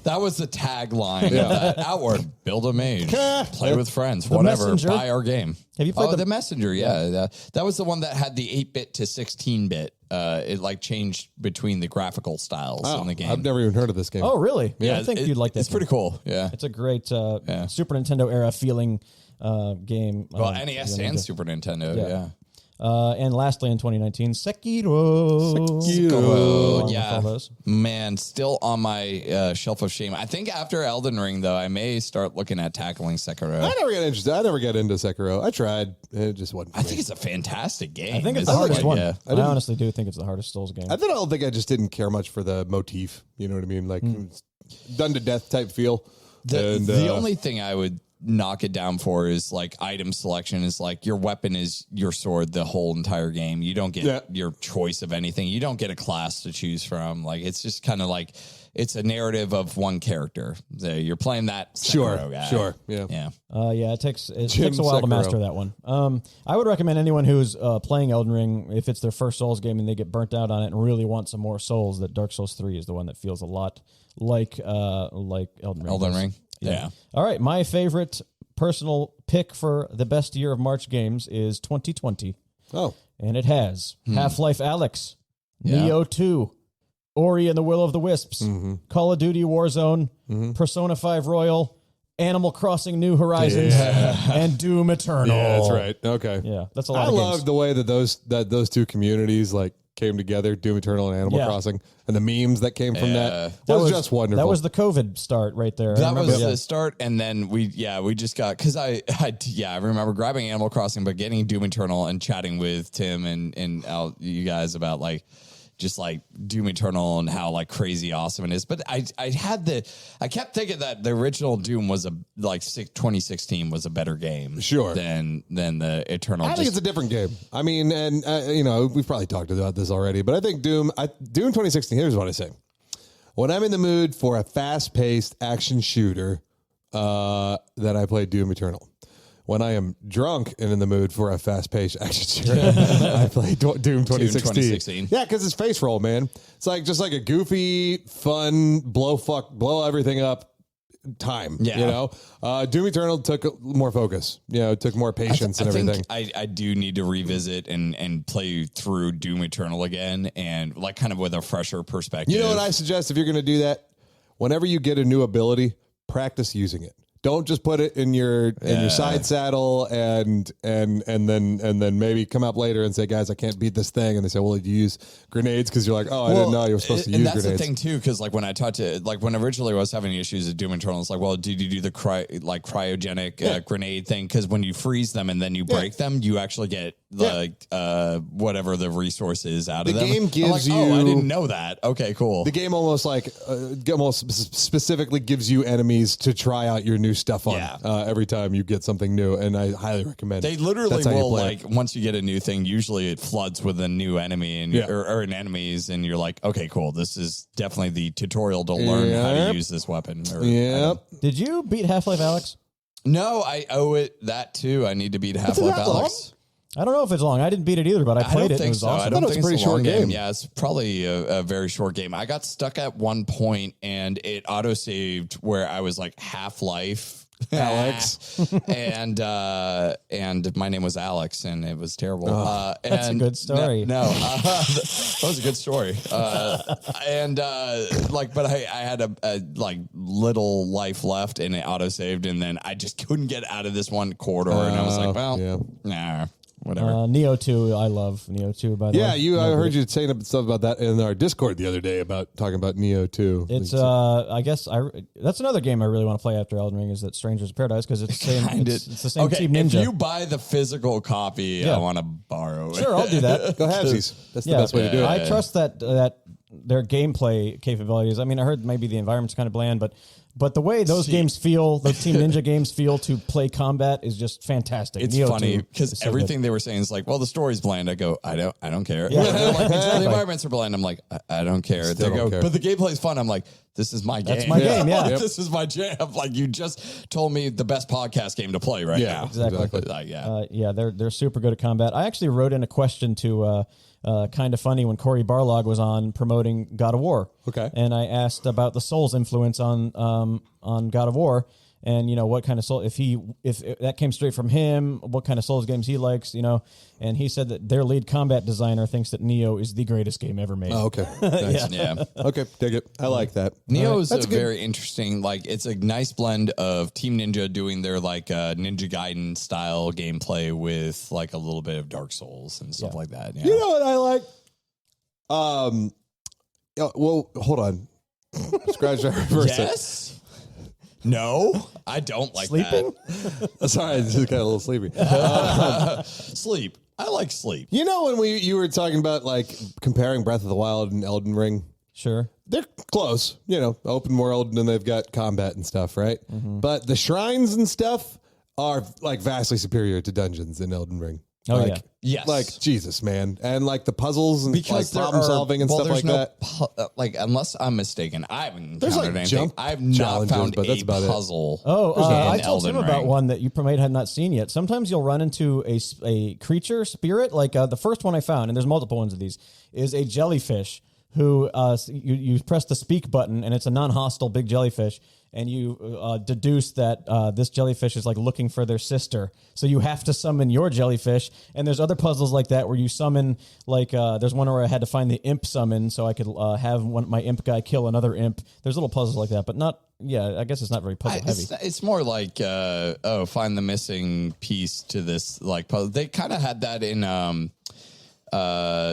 That was the tagline of that. Outward, build a mage, play with friends, The whatever, Messenger. buy our game. Have you played the Messenger? Yeah. That was the one that had the 8-bit to 16-bit. It like changed between the graphical styles in the game. I've never even heard of this game. Oh, really? Yeah, I think you'd like that. It's pretty cool. Yeah. It's a great Super Nintendo era feeling game. Well, NES and Super Nintendo. Yeah. And lastly, in 2019, Sekiro. Oh, All yeah. those. Man, still on my shelf of shame. I think after Elden Ring, though, I may start looking at tackling Sekiro. I never got interested. I never got into Sekiro. I tried. It just wasn't for I me. think it's a fantastic game. I think it's the hardest one. Yeah. I honestly do think it's the hardest Souls game. I don't think I just didn't care much for the motif. You know what I mean? Like done to death type feel. The only thing I would knock it down for is like item selection is like your weapon is your sword the whole entire game. You don't get your choice of anything. You don't get a class to choose from. Like it's just kind of like it's a narrative of one character. So you're playing that Sekiro guy. Sure. Yeah. Yeah. It takes a while to Sekiro. master that one. I would recommend anyone who's playing Elden Ring, if it's their first Souls game and they get burnt out on it and really want some more Souls, that Dark Souls 3 is the one that feels a lot like Elden Ring. Elden does. Ring. Yeah. All right. My favorite personal pick for the best year of March games is 2020. Oh. And it has Half-Life Alyx, Yeah. Neo 2, Ori and the Will of the Wisps, Call of Duty Warzone, Persona 5 Royal, Animal Crossing New Horizons, and Doom Eternal. Yeah, that's right. Okay. Yeah, that's a lot I of love games. the way that those two communities like came together, Doom Eternal and Animal Crossing, and the memes that came from that was just wonderful. That was the COVID start right there. That was the start, and then we just got because I remember grabbing Animal Crossing, but getting Doom Eternal and chatting with Tim and you guys about like just like Doom Eternal and how like crazy awesome it is. But I kept thinking that the original Doom was 2016 was a better game, than the Eternal. I think it's a different game. I mean, and we've probably talked about this already, but I think Doom 2016. Here's what I say: when I'm in the mood for a fast-paced action shooter, then I play Doom Eternal. When I am drunk and in the mood for a fast-paced action shooter, I play Doom 2016. Yeah, because it's face roll, man. It's like just like a goofy, fun, blow everything up time. Yeah. Doom Eternal took more focus. It took more patience and everything. I do need to revisit and play through Doom Eternal again, and like kind of with a fresher perspective. You know what I suggest if you're going to do that? Whenever you get a new ability, practice using it. Don't just put it in your side saddle and then maybe come up later and say, guys, I can't beat this thing. And they say, well, did you use grenades? Because you're like, oh, I didn't know you were supposed to use grenades. And that's the thing too, because like when I talked to when originally I was having issues with Doom Eternal, it's like, well, did you do the cryogenic grenade thing? Because when you freeze them and then you break them, you actually get whatever the resource is out of them. The game gives you. Oh, I didn't know that. Okay, cool. The game almost specifically gives you enemies to try out your new stuff on every time you get something new, and I highly recommend they it. literally will once you get a new thing, usually it floods with a new enemy and or an enemies, and you're like, okay, cool, this is definitely the tutorial to learn how to use this weapon. Did you beat Half-Life Alyx? No, I owe it that too. I need to beat Half-Life Alyx. I don't know if it's long. I didn't beat it either, but I played it. It was awesome. I don't think it's a pretty short game. Yeah, it's probably a very short game. I got stuck at one point and it auto-saved where I was like Half-Life Alex and my name was Alex and it was terrible. That's a good story. That was a good story. But I had a little life left and it auto-saved and then I just couldn't get out of this one corridor and I was like, nah. Whatever. Neo 2, I love Neo 2, by the way. Yeah, I heard you saying stuff about that in our Discord the other day about talking about Neo 2. It's, I guess, that's another game I really want to play after Elden Ring is that Strangers of Paradise, because it's the same, it's the same Team Ninja. If you buy the physical copy, I want to borrow it. Sure, I'll do that. Go halvesies. That's the best way to do it. I trust that their gameplay capabilities. I mean, I heard maybe the environment's kind of bland, but the way those games feel, those Team Ninja games feel to play combat is just fantastic. It's Neo funny 2 because is so everything good. they were saying is like, well, the story's bland. I go, I don't care. Yeah. They're like, Exactly. the environments are bland. I'm like, I don't care. They Still go, don't care. but the gameplay's fun. I'm like, this is my game. That's my game, yeah. Like, this is my jam. Like, you just told me the best podcast game to play right now. Exactly. Like, Yeah, they're super good at combat. I actually wrote in a question to Kind of Funny when Corey Barlog was on promoting God of War. Okay. And I asked about the Souls influence on God of War, and what kind of soul if that came straight from him, what kind of Souls games he likes, and he said that their lead combat designer thinks that Neo is the greatest game ever made. Oh, okay. Nice. yeah. Okay, dig it. I like that. Neo is That's a good. very interesting, like, it's a nice blend of Team Ninja doing their like Ninja Gaiden style gameplay with like a little bit of Dark Souls and stuff like that. Yeah. You know what I like? Well, hold on. Scratch that reverse. Yes. No, I don't like Sleeping? Sorry, I just got a little sleepy. that. Sleep. I like sleep. You know when you were talking about like comparing Breath of the Wild and Elden Ring? Sure. They're close, open world, and then they've got combat and stuff, right? But the shrines and stuff are like vastly superior to dungeons in Elden Ring. Oh, like, yeah. Yes. Like, Jesus, man. And like the puzzles and like there problem are- solving and well, stuff like there's that. no like, unless I'm mistaken, I haven't There's, encountered like, anything. jump I've not challenges, found but that's a about it. puzzle. I in told him Elden about Ring. one that you might have not seen yet. Sometimes you'll run into a creature, spirit, like the first one I found, and there's multiple ones of these, is a jellyfish who you press the speak button, and it's a non-hostile big jellyfish, and you deduce that this jellyfish is like looking for their sister. So you have to summon your jellyfish, and there's other puzzles like that where you summon, like there's one where I had to find the imp summon so I could have my imp guy kill another imp. There's little puzzles like that, but not, I guess it's not very puzzle heavy. It's more like, find the missing piece to this like puzzle. They kind of had that in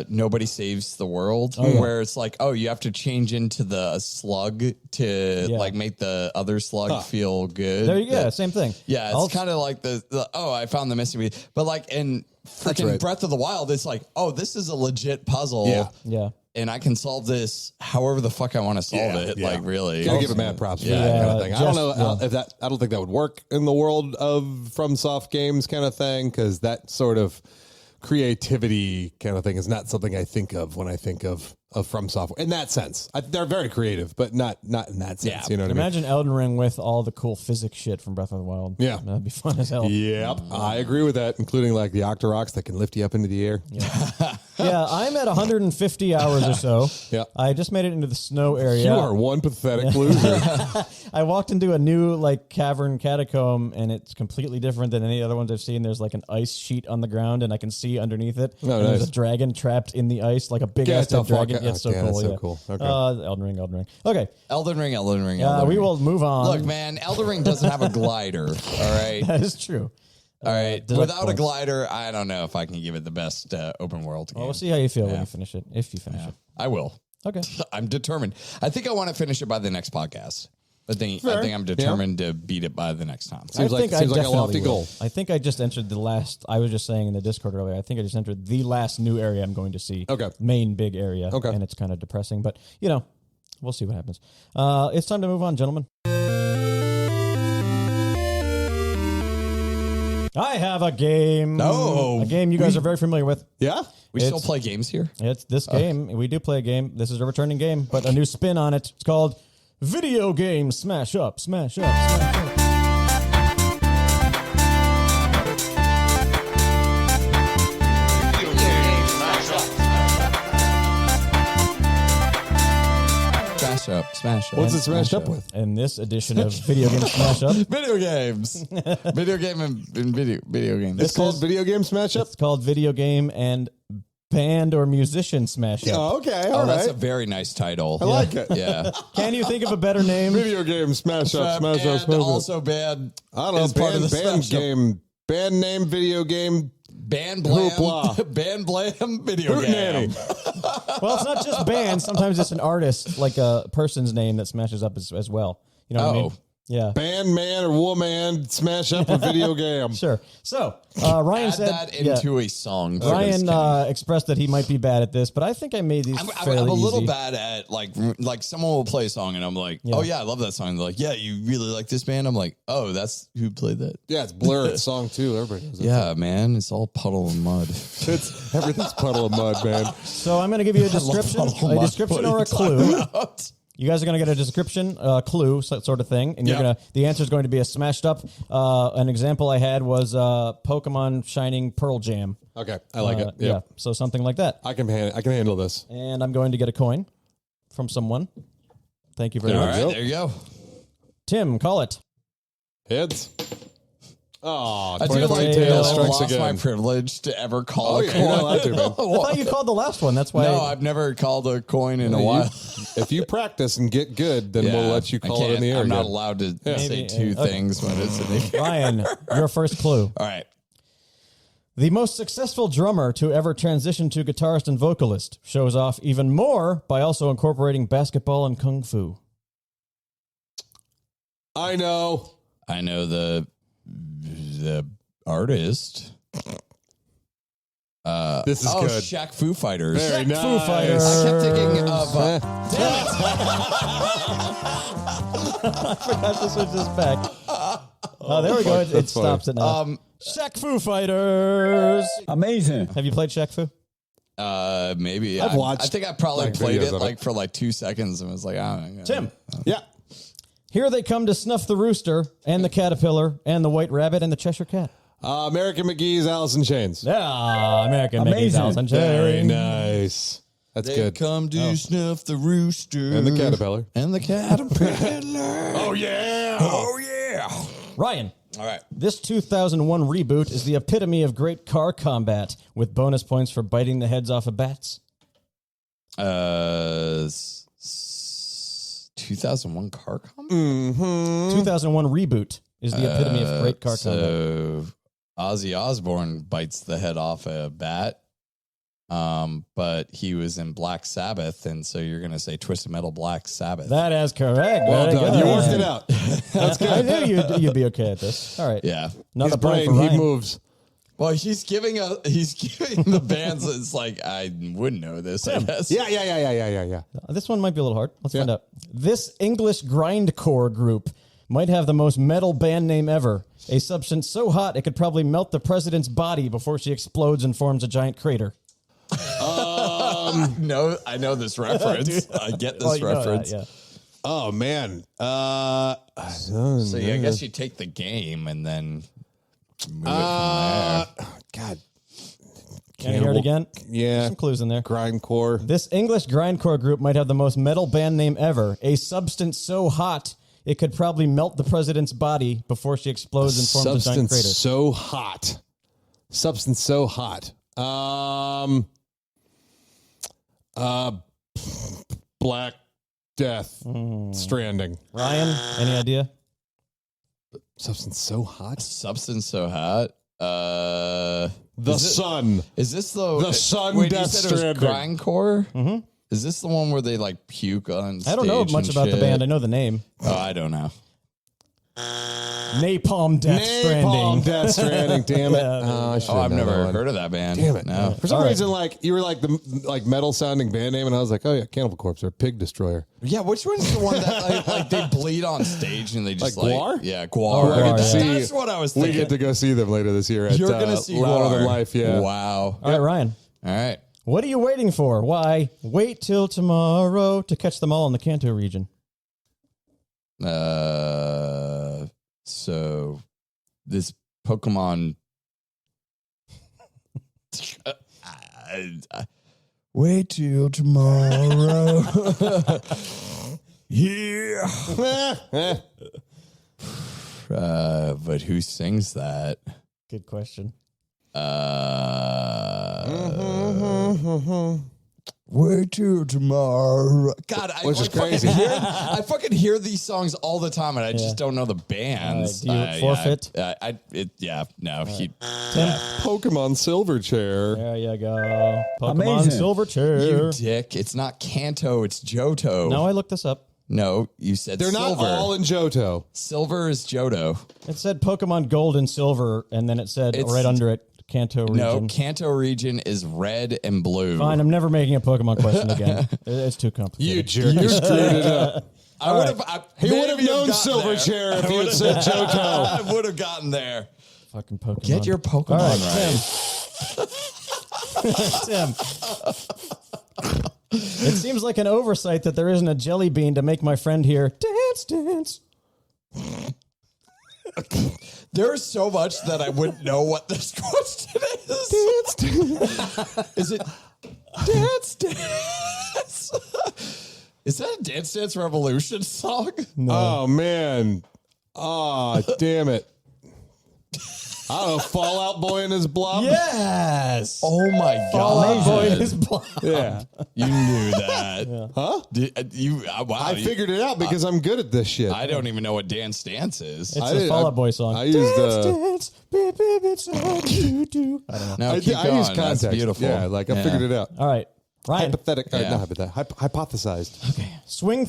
Nobody Saves the World, where it's like, you have to change into the slug to like make the other slug feel good. There you go, same thing. Yeah, it's kind of like the I found the missing piece. But like in freaking right. Breath of the Wild, it's like, this is a legit puzzle. Yeah. And I can solve this however the fuck I want to solve it. Yeah. Like, really. Gotta give it mad props for Yeah. that kind of thing. I don't Just- know if that. I don't think that would work in the world of FromSoft games kind of thing, because that sort of creativity kind of thing is not something I think of when I think of From Software in that sense. They're very creative, but not in that sense. Yeah. You know what Imagine Elden Ring with all the cool physics shit from Breath of the Wild. Yeah. That'd be fun as hell. I mean? Yep, I agree with that, including like the Octoroks that can lift you up into the air. Yeah, I'm at 150 hours or so. Yeah. I just made it into the snow area. You are one pathetic loser. I walked into a new like cavern catacomb, and it's completely different than any other ones I've seen. There's like an ice sheet on the ground, and I can see underneath it. Oh, and There's nice. a dragon trapped in the ice, like a big ass Yeah, dead dragon. fuck. Yeah, it's so Yeah, cool. that's so yeah. cool. Okay. Elden Ring. Okay. Elden Ring. We will move on. Look, man, Elden Ring doesn't have a glider. All right. That is true. All right. deduct Without a points. glider, I don't know if I can give it the best open world game. Well, we'll see how you feel when you finish it. If you finish it. I will. Okay. I'm determined. I think I want to finish it by the next podcast. I think I'm determined to beat it by the next time. Seems like a definitely lofty will. goal. I think I just entered the last. I was just saying in the Discord earlier. I think I just entered the last new area I'm going to see. Okay. Main big area. Okay. And it's kind of depressing, but we'll see what happens. It's time to move on, gentlemen. I have a game. Oh, A game you guys are very familiar with. Yeah? We still play games here? It's this game. We do play a game. This is a returning game, but a new spin on it. It's called Video Game Smash Up, Smash Up, Smash Up. Smash up. What's it smashed up with? In this edition of Video Game Smash Up, Video games. Video game and video games. It's called Video Game Smash Up? it's called Video Game and Band or Musician Smash Up. Oh, okay. Oh, All that's right. a very nice title. I like it. Yeah. Can you think of a better name? Video Game Smash Up, Smash Up, and Smash Up. also band. I don't know. is part of the Band Smash Up. game. Band name, video game. Band blam. Hoopla. Band blam. Video Hootenanny. game. Well, it's not just bands. Sometimes it's an artist, like a person's name that smashes up as well. You know what I mean? Yeah. Band, man, or woman smash up a video game. Sure. So, Ryan Add said that into a song. Ryan expressed that he might be bad at this, but I think I made these I'm fairly a little easy. bad at like someone will play a song and I'm like, oh yeah, I love that song. They're like, yeah, you really like this band? I'm like, oh, that's who played that. Yeah, it's Blur. It's song too. Everybody knows that. Yeah, man, it's all puddle and mud. Everything's puddle of mud, man. So I'm going to give you a description or a clue. You guys are going to get a description, clue sort of thing, and the answer is going to be a smashed up. An example I had was Pokemon Shining Pearl Jam. Okay, I like it. Yeah, so something like that. I can handle this. And I'm going to get a coin from someone. Thank you very All much. right, there you go. Tim, call it. Heads. Oh, I do like Tails that. I've strikes lost again. my privilege to ever call a yeah, coin. you're not allowed to, man. I thought you called the last one. That's why. No, I've never called a coin in a while. If you practice and get good, then we'll let you call it in the air. I'm not again. allowed to say Maybe, two okay. things when it's in the air. Ryan, your first clue. All right. The most successful drummer to ever transition to guitarist and vocalist shows off even more by also incorporating basketball and kung fu. I know the artist. This is good. Shaq Foo Fighters. Very nice. Foo Fighters. I kept thinking of. I forgot to switch this back. Oh, there we go. It That's funny. stops it now. Shaq Fu Fighters. Amazing. Have you played Shaq Fu? Maybe I've watched, I think I probably like, played videos it of like it. for like 2 seconds and was like, I don't know. Tim. Yeah. Here they come to snuff the rooster and the caterpillar and the white rabbit and the Cheshire cat. American McGee's Alice in Chains. Yeah, American Amazing. Mickey's House and Very Chains. nice. That's They good. come to snuff the rooster And the caterpillar. and the caterpillar. Oh, yeah. Oh yeah! Ryan, All right. this 2001 reboot is the epitome of great car combat with bonus points for biting the heads off of bats. 2001 car combat. 2001 reboot is the epitome of great car combat. So Ozzy Osbourne bites the head off a bat, but he was in Black Sabbath, and so you're going to say Twisted Metal Black Sabbath. That is correct. Well Very done. good. You worked it out. That's good. I knew you'd be okay at this. All right. Yeah. Another His point brain, for he Ryan. moves. Well, he's giving the bands. It's like I wouldn't know this. I guess. Yeah. This one might be a little hard. Let's find out. This English grindcore group might have the most metal band name ever. A substance so hot it could probably melt the president's body before she explodes and forms a giant crater. No, I know this reference. I get this You know that, reference. yeah. Oh, man. So I guess you take the game and then move it from there. God. Can you hear it again? Yeah. Some clues in there. Grindcore. This English grindcore group might have the most metal band name ever. A substance so hot it could probably melt the president's body before she explodes and forms a giant crater. Substance so hot. Substance so hot. Black Death. Stranding. Ryan, any idea? Substance so hot. Substance so hot. The Is it- Sun. Is this the Sun Wait, Death you said it was Stranding. grindcore? Mm-hmm. Is this the one where they like puke on stage? I don't know much and about the shit? band. I know the name. Oh, I don't know. Napalm Death Napalm Stranding. Death Stranding. Damn it. I should Oh, have I've known never that one. heard of that band. Damn it. No. For some All right. reason, like you were like the metal sounding band name, and I was like, oh yeah, Cannibal Corpse or Pig Destroyer. Yeah, which one's the one that like they bleed on stage and they just Like Gwar? Yeah, Oh, Gwar. Gwar, That's yeah. what I was We thinking. get to go see them later this year at You're gonna see Louder Gwar. Than Life. Yeah. Wow. All right, Ryan. All right. What are you waiting for? Why? Wait till tomorrow to catch them all in the Kanto region. So this Pokemon. Wait till tomorrow. Yeah. But who sings that? Good question. Wait till tomorrow. God, Which is crazy. I fucking hear these songs all the time, and I just don't know the bands. Do you forfeit? No. Tim? Pokemon Silverchair. There you go. Pokemon Amazing. Silver Chair. You dick. It's not Kanto, it's Johto. No, I looked this up. No, you said They're silver. not all in Johto. Silver is Johto. It said Pokemon Gold and Silver, and then it said right under it, Kanto region. No, Kanto region is red and blue. Fine, I'm never making a Pokemon question again. It's too complicated. You jerk. You screwed it up. I would have. He would have known Silverchair if you had said Johto. I would have gotten there. Fucking Pokemon. Get your Pokemon All right, right. Tim. It seems like an oversight that there isn't a jelly bean to make my friend here dance. There's so much that I wouldn't know what this question is. Is it dance? Is that a Dance Dance Revolution song? No. Oh, man. Oh, damn it. I don't know, Fallout Boy and his blob? Yes. Oh, my God. Fallout Boy and his blob. Yeah. You knew that. Huh? Wow. I figured it out because I'm good at this shit. I don't even know what Dance Dance is. It's a Fallout Boy song. I used dance, it's all you do. I don't know. No, keep going. I used context. That's beautiful. Yeah, like I figured it out. All right. Ryan. Hypothesized. Okay. Swing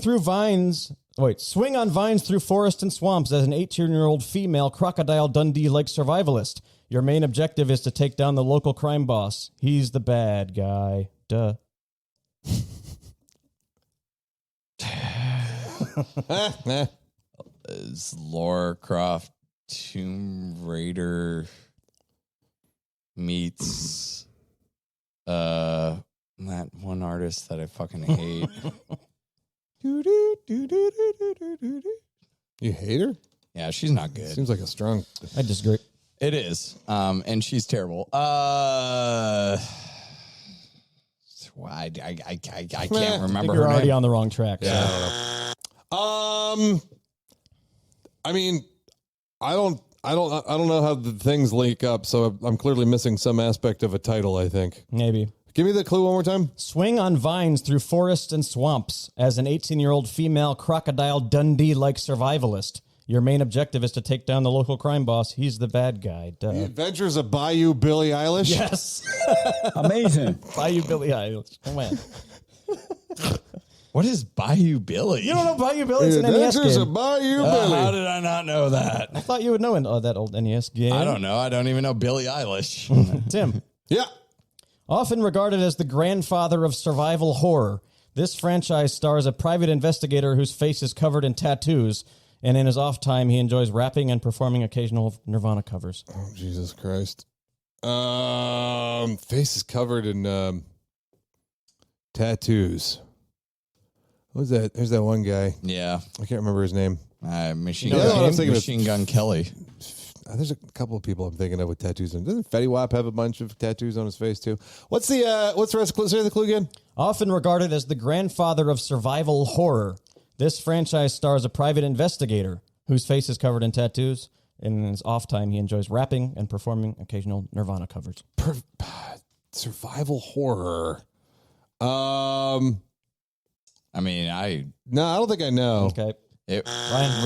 on vines through forest and swamps as an 18-year-old female Crocodile Dundee-like survivalist. Your main objective is to take down the local crime boss. He's the bad guy. Duh. Is Lara Croft Tomb Raider meets that one artist that I fucking hate. You hate her? Yeah, she's not good. Seems like a strong. I disagree. It is. And she's terrible. I can't remember her You're already name. on the wrong track. Yeah. I mean, I don't know how the things link up, so I'm clearly missing some aspect of a title, I think. Maybe. Give me the clue one more time. Swing on vines through forests and swamps as an 18-year-old female Crocodile Dundee-like survivalist. Your main objective is to take down the local crime boss. He's the bad guy. Duh. The Adventures of Bayou Billie Eilish? Yes. Amazing. Bayou Billie Eilish. Come on. What is Bayou Billie? You don't know Bayou Billie? It's The an NES Adventures game. of Bayou Billie. How did I not know that? I thought you would know that old NES game. I don't know. I don't even know Billie Eilish. Tim. Yeah. Often regarded as the grandfather of survival horror, this franchise stars a private investigator whose face is covered in tattoos, and in his off time, he enjoys rapping and performing occasional Nirvana covers. Oh, Jesus Christ. Face is covered in tattoos. Who's that? There's that one guy. Yeah. I can't remember his name. Machine Gun Kelly. There's a couple of people I'm thinking of with tattoos. Doesn't Fetty Wap have a bunch of tattoos on his face too? What's the rest of the clue? Say the clue again. Often regarded as the grandfather of survival horror, this franchise stars a private investigator whose face is covered in tattoos. And in his off time, he enjoys rapping and performing occasional Nirvana covers. Survival horror. I don't think I know. Okay.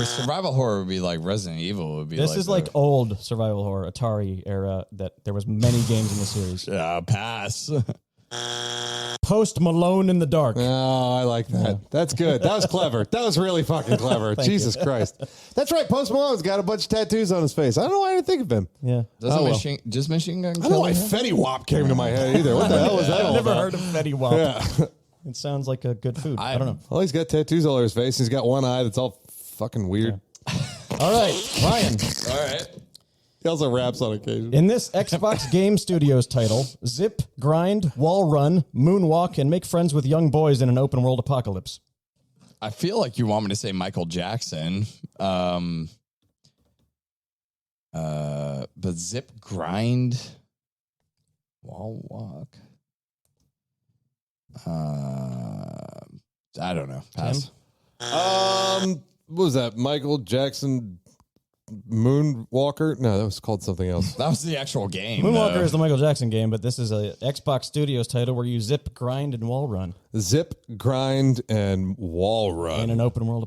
Survival horror would be like Resident Evil. Would be. This is like old survival horror, Atari era, that there was many games in the series. Pass. Post Malone in the Dark. Oh, I like that. Yeah. That's good. That was clever. That was really fucking clever. Jesus Christ. That's right. Post Malone's got a bunch of tattoos on his face. I don't know why I didn't think of him. Yeah. Just Machine Gun Kelly? I don't know why Fetty Wap came to my head either. What the hell was that all I've never about? heard of Fetty Wap. Yeah. It sounds like a good food. I don't know. Well, he's got tattoos all over his face. He's got one eye that's all fucking weird. Yeah. All right, Ryan. All right. He also raps on occasion. In this Xbox Game Studios title, zip, grind, wall run, moonwalk, and make friends with young boys in an open world apocalypse. I feel like you want me to say Michael Jackson. But zip, grind, wall walk. I don't know. Pass. What was that? Michael Jackson Moonwalker? No, that was called something else. That was the actual game. Moonwalker is the Michael Jackson game, but this is a Xbox Studios title where you zip, grind, and wall run. Zip, grind, and wall run. In an open world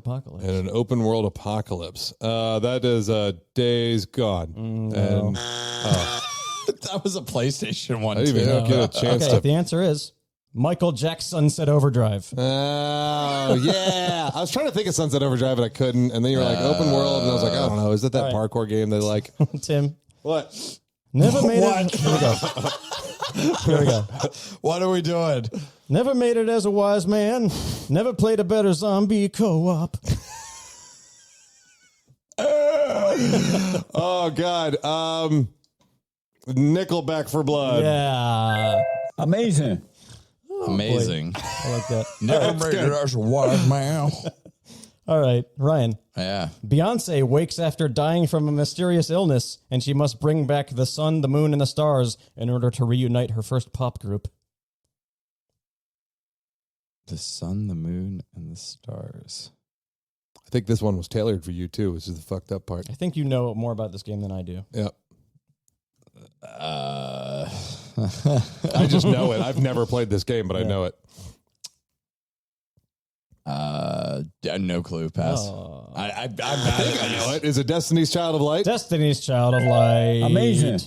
apocalypse. That is Days Gone. No. And, that was a PlayStation one, I didn't too. even get a chance Okay, to... the answer is Michael Jack's Sunset Overdrive. Oh, yeah. I was trying to think of Sunset Overdrive, and I couldn't. And then you were like, open world. And I was like, I don't know. Is it that parkour game they like? Tim. What? Never made it. Here we go. Here we go. What are we doing? Never made it as a wise man. Never played a better zombie co-op. Oh, God. Nickelback for Blood. Yeah. Amazing. Amazing. I like that. Never made it as a wise man. All right, Ryan. Yeah. Beyonce wakes after dying from a mysterious illness, and she must bring back the sun, the moon, and the stars in order to reunite her first pop group. The sun, the moon, and the stars. I think this one was tailored for you, too, which is the fucked up part. I think you know more about this game than I do. Yep. I just know it. I've never played this game, but I know it. No clue. Pass. Oh. I'm bad at I know these. it. Is it Destiny's Child of Light? Destiny's Child of Light. Amazing.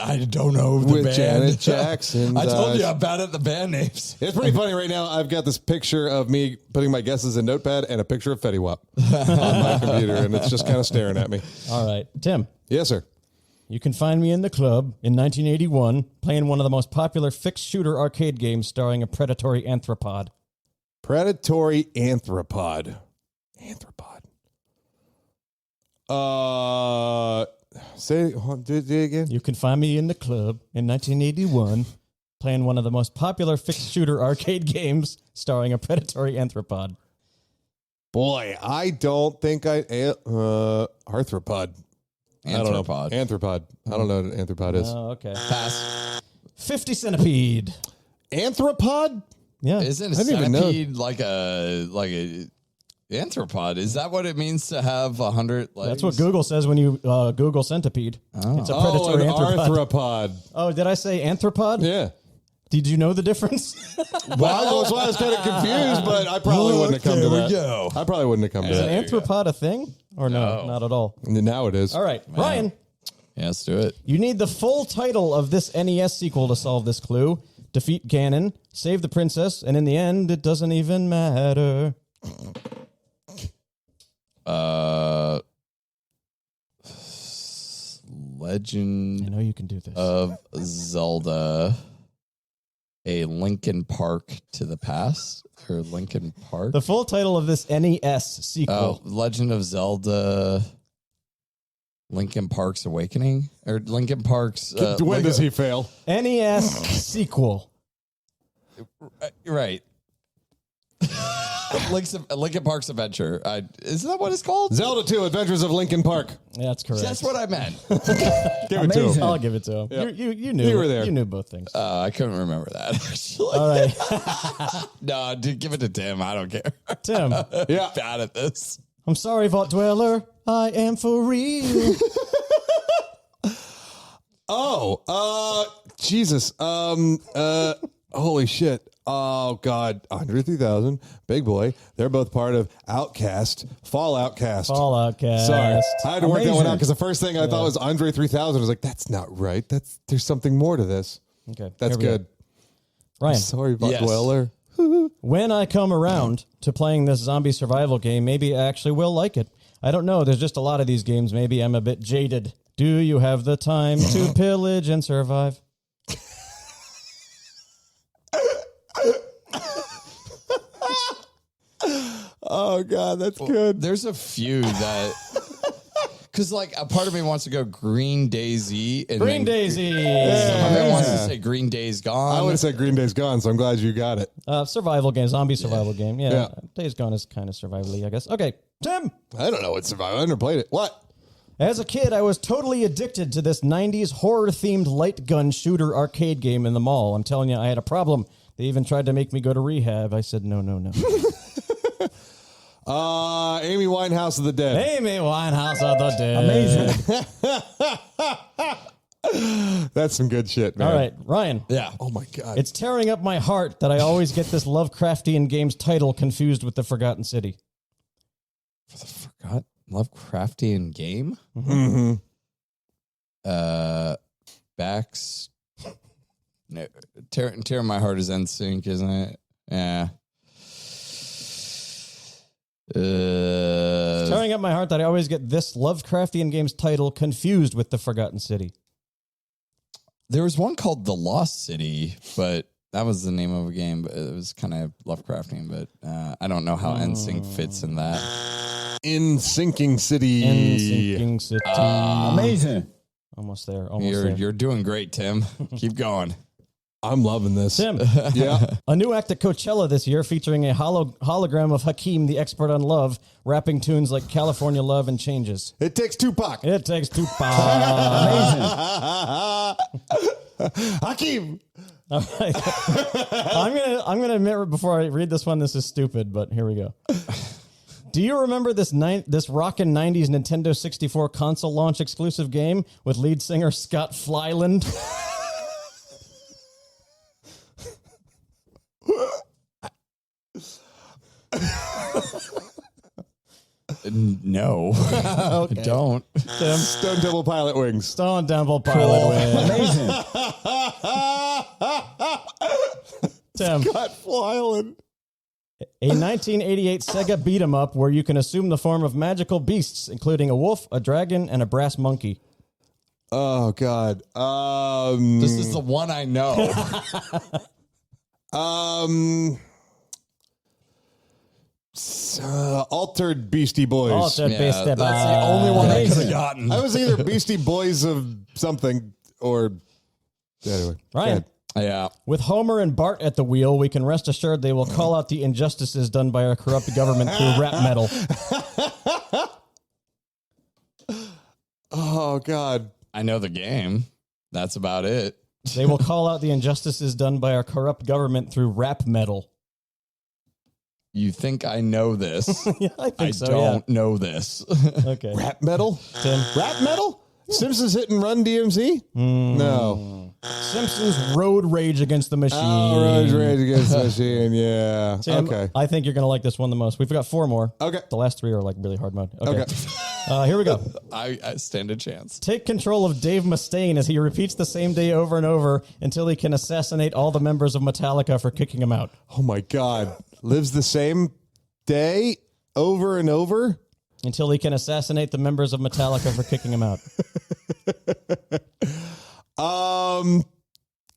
I don't know the With band. Janet Jackson. I told you I'm bad at the band names. It's pretty funny right now. I've got this picture of me putting my guesses in Notepad and a picture of Fetty Wap on my computer, and it's just kind of staring at me. All right, Tim. Yes, sir. You can find me in the club in 1981 playing one of the most popular fixed shooter arcade games starring a predatory anthropod. Predatory anthropod. Anthropod. Say do it again. You can find me in the club in 1981 playing one of the most popular fixed shooter arcade games starring a predatory anthropod. Boy, I don't think arthropod. I don't know. Anthropod. Anthropod. I don't know what an anthropod is. Oh, okay. Pass. 50 Centipede. Anthropod? Yeah. Isn't a I didn't even know. centipede like a anthropod? Is that what it means to have 100 legs? That's what Google says when you Google centipede. It's a Oh, predatory an anthropod. arthropod. Oh, did I say anthropod? Yeah. Did you know the difference? Well, that's why I was kind of confused, but I probably wouldn't have come to that. go. I probably wouldn't have come to Is an that. anthropod a thing? Or no, not at all. Now it is. All right, Ryan, Yeah, let's do it. you need the full title of this NES sequel to solve this clue. Defeat Ganon, save the princess, and in the end, it doesn't even matter. Legend I know you can do this. of Zelda, a Linkin Park to the past, or Linkin Park. The full title of this NES sequel. Legend of Zelda, Linkin Park's Awakening, or Linkin Park's. When does he fail? NES sequel. Right. Linkin Park's Adventure. Isn't that what it's called? Zelda 2, Adventures of Linkin Park. That's correct. That's what I meant. Give it to him. I'll give it to him. Yep. You knew. You were there. You knew both things. I couldn't remember that. Actually. All right. No, dude, give it to Tim. I don't care. Tim, Yeah. Bad at this. I'm sorry, Vault Dweller. I am for real. Jesus. Holy shit. Oh, God. Andre 3000, Big Boy. They're both part of Outcast, Fallout Cast. Fallout Cast. Sorry. I had to work that one out Amazing. because the first thing I thought was Andre 3000. I was like, that's not right. There's something more to this. Okay. That's here we go. good. Ryan, Sorry, Buck Yes. Dweller. when I come around to playing this zombie survival game, maybe I actually will like it. I don't know. There's just a lot of these games. Maybe I'm a bit jaded. Do you have the time to pillage and survive? Oh, God, that's good. There's a few that. Because, like, a part of me wants to go Green Daisy. And Green then Daisy. Some of me wants to Yeah. say Green Days Gone. I would have said Green Day's Gone, so I'm glad you got it. Survival game, zombie survival game. Yeah. Yeah. Days Gone is kind of survivally, I guess. Okay, Tim. I don't know what Survival. I never played it. What? As a kid, I was totally addicted to this 90s horror-themed light gun shooter arcade game in the mall. I'm telling you, I had a problem. They even tried to make me go to rehab. I said, no. Amy Winehouse of the Dead. Amy Winehouse of the Dead. Amazing. That's some good shit, man. All right, Ryan. Yeah. Oh, my God. It's tearing up my heart that I always get this Lovecraftian game's title confused with The Forgotten City. Forgot Lovecraftian game? Mm-hmm. Backs. No, tear my heart is NSYNC, isn't it? Yeah. It's tearing up my heart that I always get this Lovecraftian game's title confused with The Forgotten City. There was one called The Lost City, but that was the name of a game. But it was kind of Lovecraftian, but I don't know how NSYNC fits in that. In Sinking City. In Sinking City. Amazing. Almost there. Almost there. You're doing great, Tim. Keep going. I'm loving this. Tim. Yeah. A new act at Coachella this year featuring a hologram of Hakeem, the expert on love, rapping tunes like California Love and Changes. It takes Tupac. It takes Tupac. Hakeem. All right. I'm gonna admit before I read this one, this is stupid, but here we go. Do you remember this rockin' 90s Nintendo 64 console launch exclusive game with lead singer Scott Flyland? No. Okay. Don't. Tim. Stone Temple Pilot Wings. Stone Temple Pilot Wings. Amazing. Tim. Scott Flyland. A 1988 Sega beat-em-up where you can assume the form of magical beasts, including a wolf, a dragon, and a brass monkey. Oh, God. This is the one I know. Altered Beastie Boys. Altered Beastie Boys. That's the only one I could have gotten. I was either Beastie Boys of something or... Anyway. Ryan. Yeah. With Homer and Bart at the wheel, we can rest assured they will call out the injustices done by our corrupt government through rap metal. Oh, God. I know the game. That's about it. They will call out the injustices done by our corrupt government through rap metal. You think I know this? Yeah, I think I so, don't know this. Okay. Rap metal? Tim. Rap metal? Simpsons Hit and Run DMC? No. Simpsons Road Rage Against the Machine. Oh, Rage Against the Machine, yeah. Tim, okay. I think you're going to like this one the most. We've got 4 more. Okay. The last 3 are like really hard mode. Okay. Okay. Here we go. I stand a chance. Take control of Dave Mustaine as he repeats the same day over and over until he can assassinate all the members of Metallica for kicking him out. Oh, my God. Lives the same day over and over? Until he can assassinate the members of Metallica for kicking him out.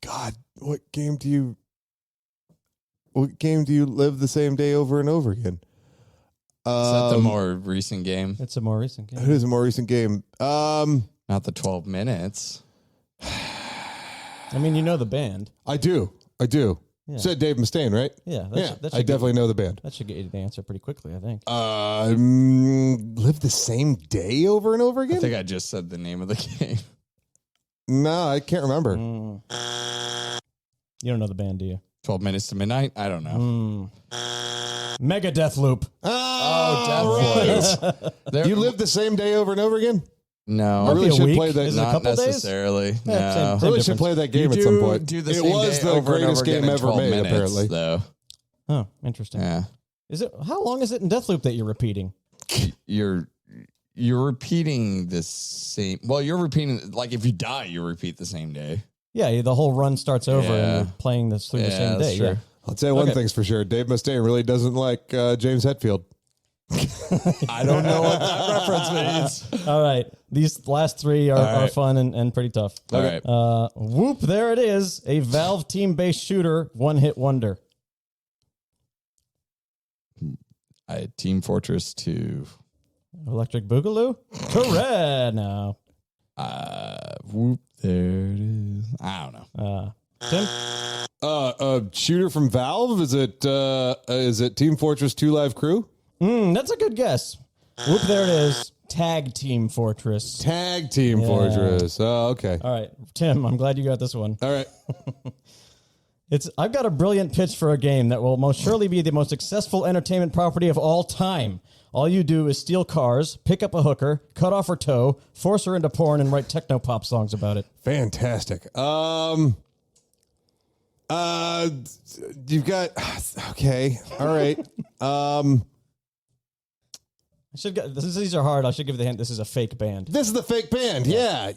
God, what game do you live the same day over and over again? Is that the more recent game? It's a more recent game. It is a more recent game. Not the 12 minutes. I mean, you know the band. I do. Yeah. Said Dave Mustaine, right? Yeah. I definitely know the band. That should get you the answer pretty quickly, I think. Live the same day over and over I again? think I just said the name of the game. No, I can't remember. You don't know the band, do you? 12 minutes to midnight? I don't know. Mega Deathloop. There- You live the same day over and over again? No. I really be a should week. play that. Is it a Not couple days? necessarily. Yeah, No. same I really should difference. play that game You at some point. do the It same was day the over and over greatest again game in ever 12 made, minutes, apparently. Though. Oh, interesting. Yeah. Is it? How long is it in Deathloop that you're repeating? You're repeating the same. Well, you're repeating, like if you die, you repeat the same day. Yeah, the whole run starts over and Yeah. you're playing this through the same that's day. true. Yeah. I'll tell you one Okay. thing's for sure. Dave Mustaine really doesn't like James Hetfield. I don't know what that reference means. All right. These last 3 are right. fun and pretty tough. All right. Whoop, there it is. A Valve team-based shooter, one-hit wonder. Team Fortress 2. Electric Boogaloo? Correct. No. Whoop, there it is. I don't know. Tim? A shooter from Valve? Is it Team Fortress 2 Live Crew? That's a good guess. Whoop, there it is. Tag Team Fortress. Tag Team Fortress. Oh, okay. All right. Tim, I'm glad you got this one. All right. I've got a brilliant pitch for a game that will most surely be the most successful entertainment property of all time. All you do is steal cars, pick up a hooker, cut off her toe, force her into porn, and write techno pop songs about it. Fantastic. You've got okay. All right. These are hard. I should give the hint. This is a fake band. This is the fake band. Yeah.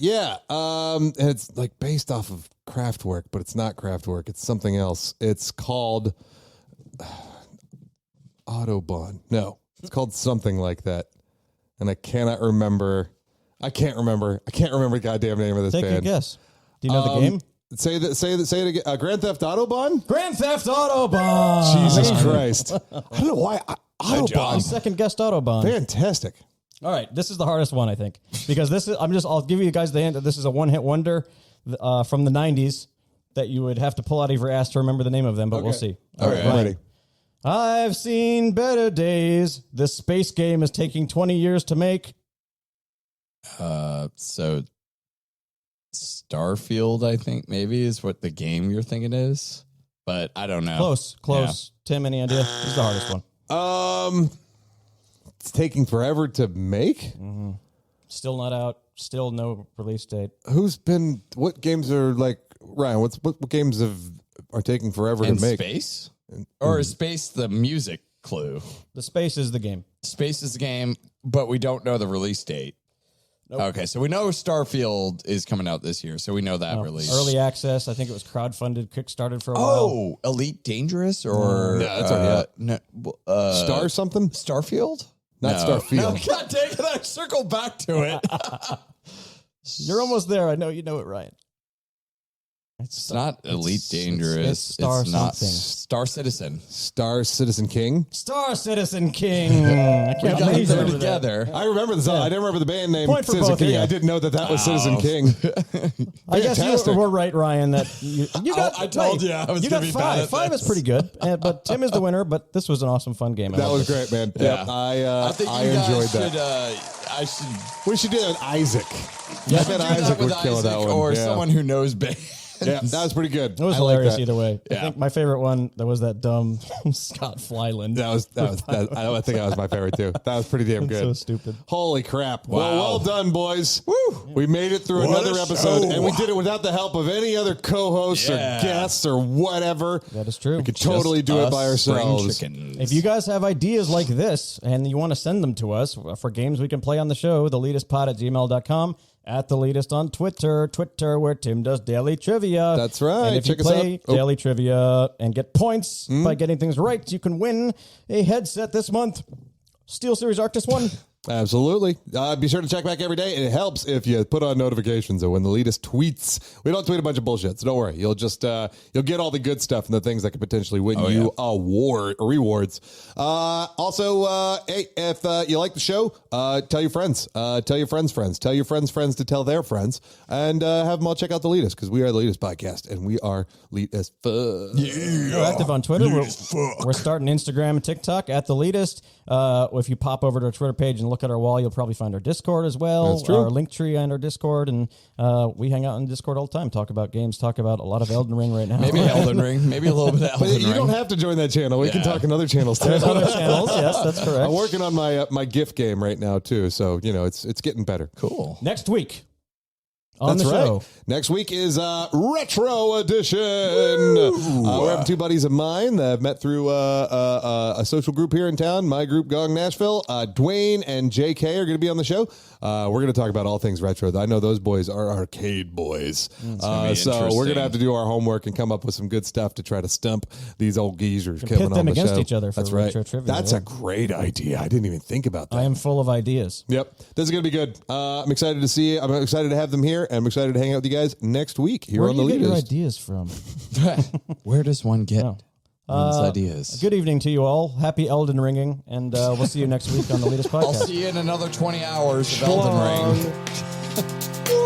And it's like based off of Kraftwerk, but it's not Kraftwerk. It's something else. It's called Autobahn. No, it's called something like that. And I cannot remember. I can't remember the goddamn name of this Take band. a guess. Do you know the game? Say it again. Grand Theft Autobahn? Grand Theft Autobahn. Jesus Christ. I don't know why. Autobahn. Second guest Autobahn. Fantastic. All right, this is the hardest one, I think, because I'll give you guys the hint that this is a one-hit wonder from the 90s that you would have to pull out of your ass to remember the name of them, but we'll see. All right, I'm ready. I've seen better days. This space game is taking 20 years to make. So Starfield, I think maybe is what the game you're thinking is, but I don't know. Close. Yeah. Tim, any idea? This is the hardest one. It's taking forever to make. Mm-hmm. Still not out. Still no release date. What games are like Ryan? What games are taking forever to make? Space, or is space the music clue? The space is the game. Space is the game, but we don't know the release date. Nope. Okay, so we know Starfield is coming out this year, so we know that release. Early access. I think it was crowdfunded, kickstarted for a while. Oh, Elite Dangerous or that's already Star something? Starfield? Not Starfield. No, God dang it, I circled back to it. You're almost there. I know you know it, Ryan. It's not Elite Dangerous. It's Star not something. Star Citizen. Star Citizen King? Star Citizen King. I We can't got believe them that. together. I remember the song. I didn't remember the band name. Point for Citizen both of King. you. I didn't know that was Citizen King. I guess Fantastic. you were right, Ryan. That you got. I told you I was you gonna got be bad five. at Five this. is pretty good. But Tim is the winner. But this was an awesome, fun game. I That loved was it. great, man. Yeah. I think I you guys enjoyed should, that. I should We should do that with Isaac. yeah, I bet do Isaac that with would kill that one. or Yeah. someone who knows bands. Yeah, that was pretty good. It was I like hilarious that. either way. I Yeah. think my favorite one that was that dumb Scott Flyland. I think that was my favorite too. That was pretty damn good. So stupid. Holy crap. Well done, boys. Woo. We made it through What another a episode, show. and we did it without the help of any other co-hosts or Yeah. guests or whatever. That is true. We could totally do it by ourselves. If you guys have ideas like this and you want to send them to us for games we can play on the show, TheLeetistPod@gmail.com, at The Leetist on Twitter, where Tim does daily trivia. That's right. And if Check you us play out. Oh. daily trivia and get points by getting things right, you can win a headset this month. SteelSeries Arctis 1. Absolutely. Be sure to check back every day. It helps if you put on notifications of when the Leetist tweets. We don't tweet a bunch of bullshit, so don't worry. You'll just you'll get all the good stuff and the things that could potentially win you rewards. Also, hey, if you like the show, tell your friends. Tell your friends' friends. Tell your friends' friends to tell their friends, and have them all check out the Leetist, because we are the Leetist podcast, and we are Leetist. We're active on Twitter. We're starting Instagram and TikTok at The Leetist. If you pop over to our Twitter page and look at our wall, you'll probably find our Discord as well. That's true. Our link tree and our Discord. And we hang out in Discord all the time, talk about games, talk about a lot of Elden Ring right now. Maybe Elden Ring. Maybe a little bit of Elden But Ring. you don't have to join that channel. We can talk in other channels too. There's other channels. Yes, that's correct. I'm working on my GIF game right now too, so it's getting better. Cool. Next week on That's the show. right. Next week is Retro Edition. We're having two buddies of mine that I've met through a social group here in town, my group, Gong Nashville. Dwayne and JK are going to be on the show. We're going to talk about all things retro. I know those boys are arcade boys. So we're going to have to do our homework and come up with some good stuff to try to stump these old geezers coming pit on them the against show. each other for That's right. retro trivia, That's yeah. a great idea. I didn't even think about that. I am full of ideas. Yep. This is going to be good. I'm excited to see you. I'm excited to have them here. And I'm excited to hang out with you guys next week here Where on do The you get your Leetist. ideas from? Where does one get Oh. one's ideas? Good evening to you all. Happy Elden Ringing. And we'll see you next week on The Leetist Podcast. I'll see you in another 20 hours of Elden Ring.